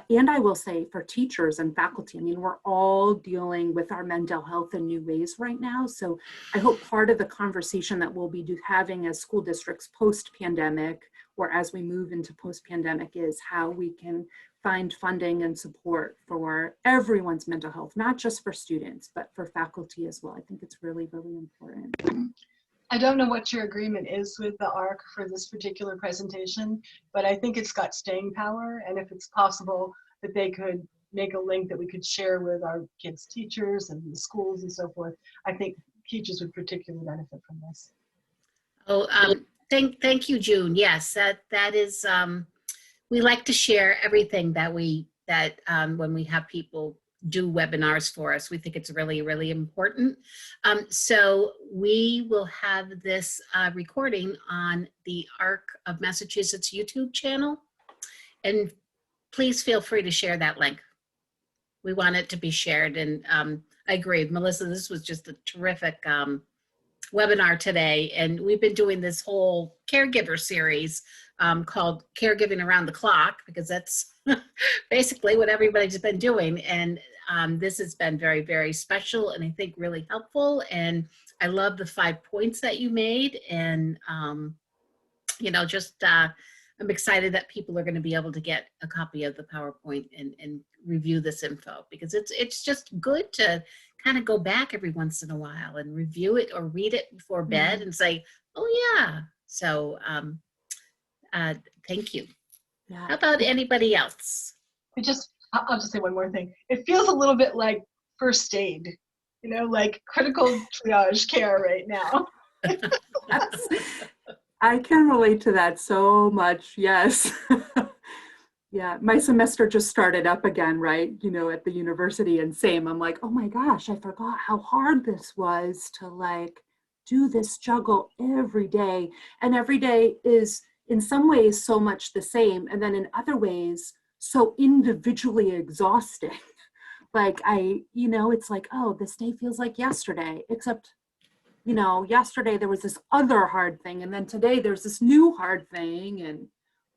And I will say for teachers and faculty, I mean, we're all dealing with our mental health in new ways right now. So I hope part of the conversation that we'll be having as school districts post-pandemic, or as we move into post-pandemic, is how we can find funding and support for everyone's mental health, not just for students, but for faculty as well. I think it's really, really important. I don't know what your agreement is with the ARC for this particular presentation, but I think it's got staying power. And if it's possible that they could make a link that we could share with our kids' teachers and the schools and so forth, I think teachers would particularly benefit from this. Oh, thank you, June. Yes, that is, we like to share everything that when we have people do webinars for us. We think it's really, really important. So we will have this recording on the ARC of Massachusetts YouTube channel. And please feel free to share that link. We want it to be shared. And I agree, Melissa, this was just a terrific webinar today. And we've been doing this whole caregiver series called Caregiving Around the Clock, because that's basically what everybody's been doing. And this has been very, very special and I think really helpful. And I love the 5 points that you made. And, you know, just I'm excited that people are going to be able to get a copy of the PowerPoint and review this info, because it's just good to kind of go back every once in a while and review it or read it before bed and say, oh yeah. So thank you. Yeah. How about anybody else? I'll just say one more thing. It feels a little bit like first aid, you know, like critical triage care right now. I can relate to that so much. Yes. Yeah, my semester just started up again, right? You know, at the university, and same. I'm like, oh my gosh, I forgot how hard this was to like do this juggle every day. And every day is in some ways so much the same. And then in other ways, so individually exhausting. Like you know, it's like, oh, this day feels like yesterday, except, you know, yesterday there was this other hard thing. And then today there's this new hard thing. And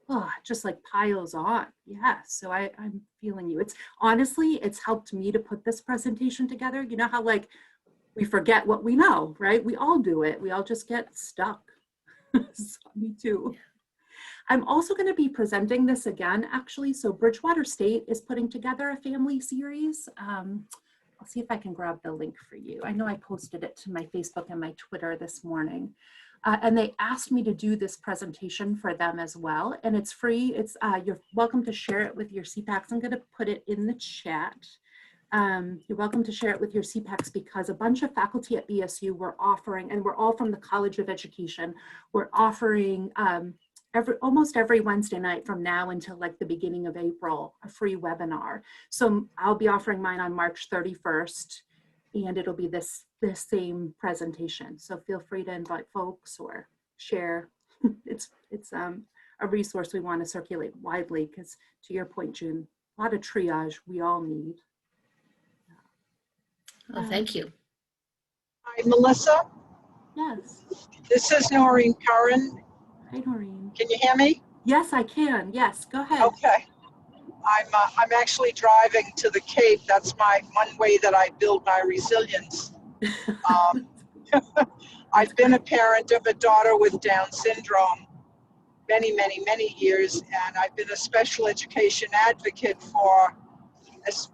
oh, it just like piles on. Yeah, so I'm feeling you. It's honestly, it's helped me to put this presentation together. You know how like we forget what we know, right? We all do it. We all just get stuck. So, me too. I'm also going to be presenting this again, actually. So Bridgewater State is putting together a family series. I'll see if I can grab the link for you. I know I posted it to my Facebook and my Twitter this morning. And they asked me to do this presentation for them as well. And it's free. It's you're welcome to share it with your CPACs. I'm going to put it in the chat. You're welcome to share it with your CPACs because a bunch of faculty at BSU were offering, and we're all from the College of Education, we're offering almost every Wednesday night from now until like the beginning of April, a free webinar. So I'll be offering mine on March 31st, and it'll be this same presentation. So feel free to invite folks or share. It's a resource we want to circulate widely because, to your point, June, a lot of triage we all need. Well, thank you. Hi, Melissa. Yes. This is Noreen Curran. Hi, Noreen. Can you hear me? Yes, I can. Yes, go ahead. Okay. I'm actually driving to the Cape. That's one way that I build my resilience. I've been a parent of a daughter with Down syndrome many, many, many years, and I've been a special education advocate for as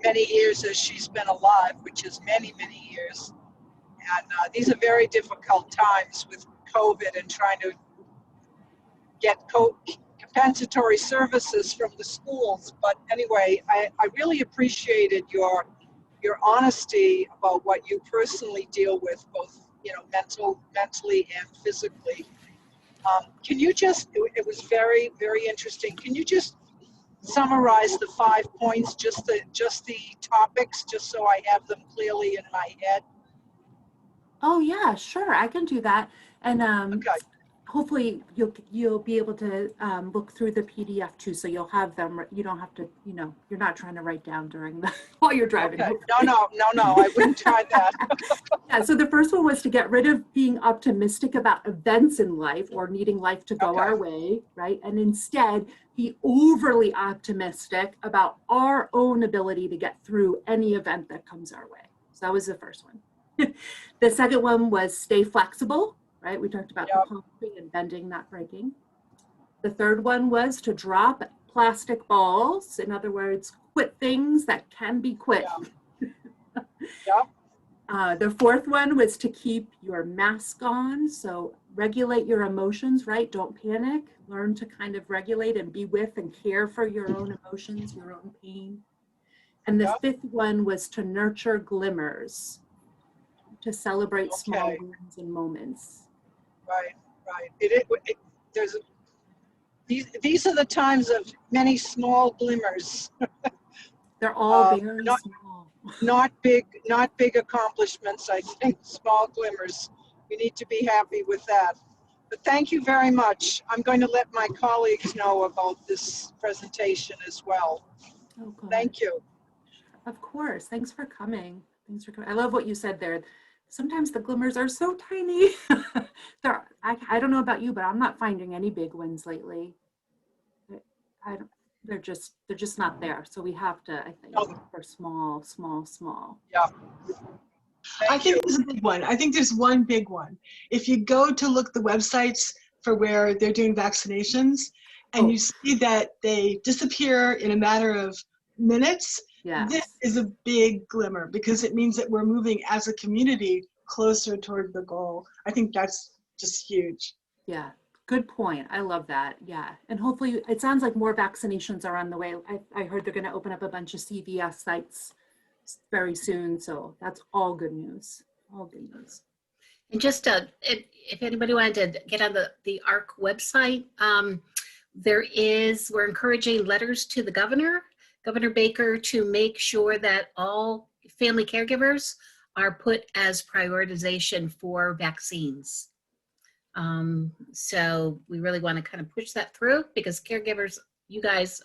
many years as she's been alive, which is many, many years. And these are very difficult times with COVID and trying to get compensatory services from the schools. But anyway, I really appreciated your honesty about what you personally deal with, both mentally and physically. Can you it was very, very interesting. Can you just summarize the 5 points, just the topics, just so I have them clearly in my head? Oh yeah, sure, I can do that. And Okay. hopefully you'll be able to look through the PDF too, so you'll have them. You don't have to, you know, you're not trying to write down during while you're driving. Okay. No, I wouldn't try that. Yeah, so the first one was to get rid of being optimistic about events in life or needing life to go our way, right? And instead be overly optimistic about our own ability to get through any event that comes our way. So that was the first one. The second one was stay flexible, right? We talked about the pumping and bending, not breaking. The third one was to drop plastic balls. In other words, quit things that can be quit. The fourth one was to keep your mask on. So regulate your emotions, right? Don't panic. Learn to kind of regulate and be with and care for your own emotions, your own pain. And the fifth one was to nurture glimmers, to celebrate small wins and moments. Right. These are the times of many small glimmers. They're all very small. Not big accomplishments, I think, small glimmers. We need to be happy with that. But thank you very much. I'm going to let my colleagues know about this presentation as well. Oh, good. Thank you. Of course. Thanks for coming. I love what you said there. Sometimes the glimmers are so tiny. I don't know about you, but I'm not finding any big wins lately. They're just not there. So we have to, I think, look for small. Yeah. I think there's a big one. I think there's one big one. If you go to look the websites for where they're doing vaccinations, and you see that they disappear in a matter of minutes, this is a big glimmer because it means that we're moving as a community closer toward the goal. I think that's just huge. Yeah, good point. I love that. Yeah, and hopefully it sounds like more vaccinations are on the way. I heard they're going to open up a bunch of CVS sites very soon, so that's all good news. All good news. And just if anybody wanted to get on the ARC website, We're encouraging letters to the governor, Governor Baker, to make sure that all family caregivers are put as prioritization for vaccines. So we really want to kind of push that through, because caregivers, you guys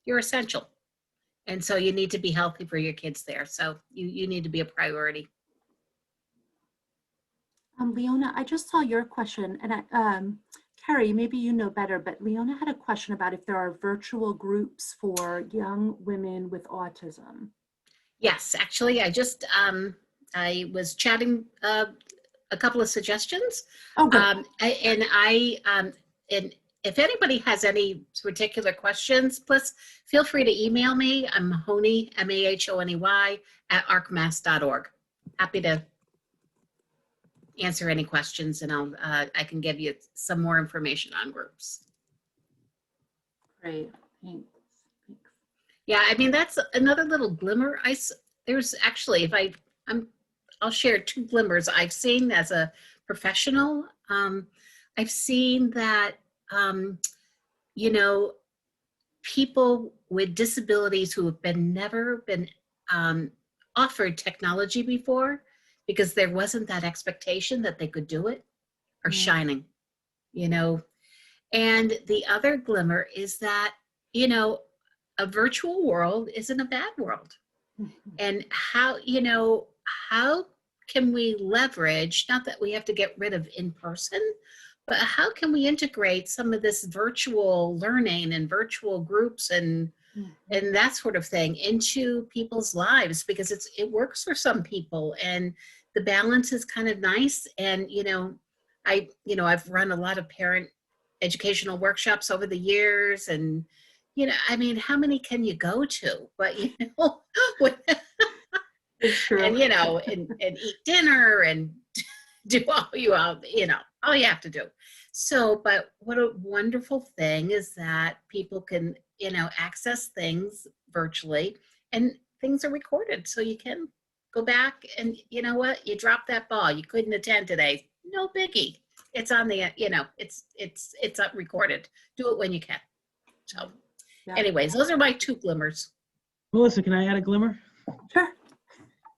you're essential. And so you need to be healthy for your kids there. So you need to be a priority. Leona, I just saw your question, and Carrie, maybe you know better, but Leona had a question about if there are virtual groups for young women with autism. Yes, actually, I was chatting a couple of suggestions. Oh, good. And if anybody has any particular questions, please feel free to email me. I'm Mahoney, MAHONEY, @arcmass.org. Happy to answer any questions, and I can give you some more information on groups. Great, thanks. Yeah, I mean, that's another little glimmer. There's actually, I'll share 2 glimmers I've seen as a professional. I've seen that, you know, people with disabilities who have never been offered technology before, because there wasn't that expectation that they could do it, are shining, you know. And the other glimmer is that, you know, a virtual world isn't a bad world. And how can we leverage, not that we have to get rid of in person, but how can we integrate some of this virtual learning and virtual groups and that sort of thing into people's lives, because it works for some people, and the balance is kind of nice. And I've run a lot of parent educational workshops over the years, and I mean, how many can you go to? But It's true. and and eat dinner and do all you have to do. So, but what a wonderful thing is that people can access things virtually, and things are recorded, so you can go back and you dropped that ball, you couldn't attend today, no biggie. It's on the it's up recorded. Do it when you can. So anyways, those are my 2 glimmers. Melissa, can I add a glimmer? Sure.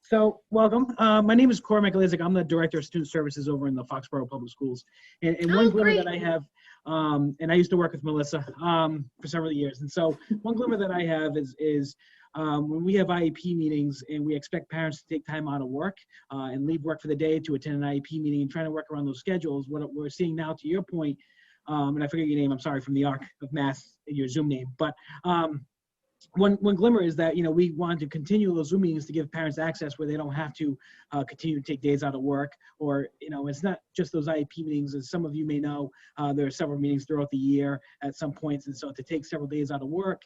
So, welcome. My name is Cormac Lizik. I'm the Director of Student Services over in the Foxborough Public Schools. And one glimmer great. that I have, and I used to work with Melissa for several years. And so one glimmer that I have is when we have IEP meetings and we expect parents to take time out of work and leave work for the day to attend an IEP meeting and trying to work around those schedules, what we're seeing now, to your point, and I forget your name, I'm sorry, from the ARC of Mass, your Zoom name, but one glimmer is that, we want to continue those Zoom meetings to give parents access where they don't have to continue to take days out of work, or, it's not just those IEP meetings. As some of you may know, there are several meetings throughout the year at some points. And so to take several days out of work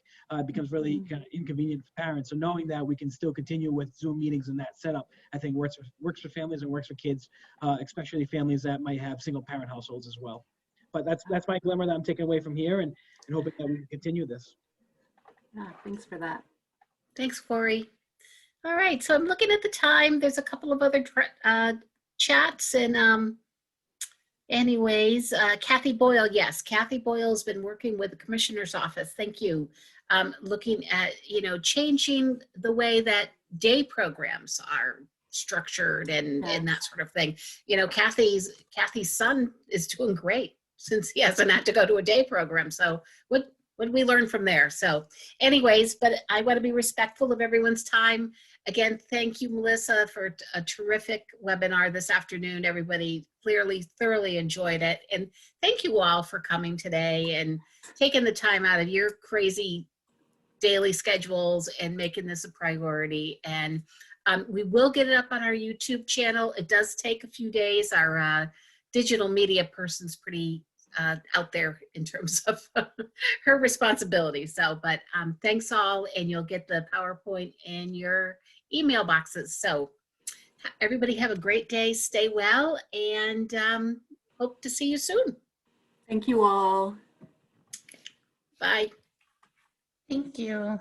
becomes really kind of inconvenient for parents. So knowing that we can still continue with Zoom meetings and that setup, I think works for families and works for kids, especially families that might have single parent households as well. But that's my glimmer that I'm taking away from here, and hoping that we can continue this. Yeah, thanks for that. Thanks, Corey. All right, so I'm looking at the time. There's a couple of other chats, and anyways, Kathy Boyle, yes, Kathy Boyle has been working with the Commissioner's Office. Thank you. Looking at, changing the way that day programs are structured and that sort of thing. Kathy's son is doing great since he hasn't had to go to a day program. So what did we learn from there? So anyways, but I want to be respectful of everyone's time. Again, thank you, Melissa, for a terrific webinar this afternoon. Everybody clearly thoroughly enjoyed it. And thank you all for coming today and taking the time out of your crazy daily schedules and making this a priority. And we will get it up on our YouTube channel. It does take a few days. Our digital media person's pretty out there in terms of her responsibility. So, but thanks all, and you'll get the PowerPoint in your email boxes. So everybody have a great day, stay well, and hope to see you soon. Thank you all. Bye. Thank you.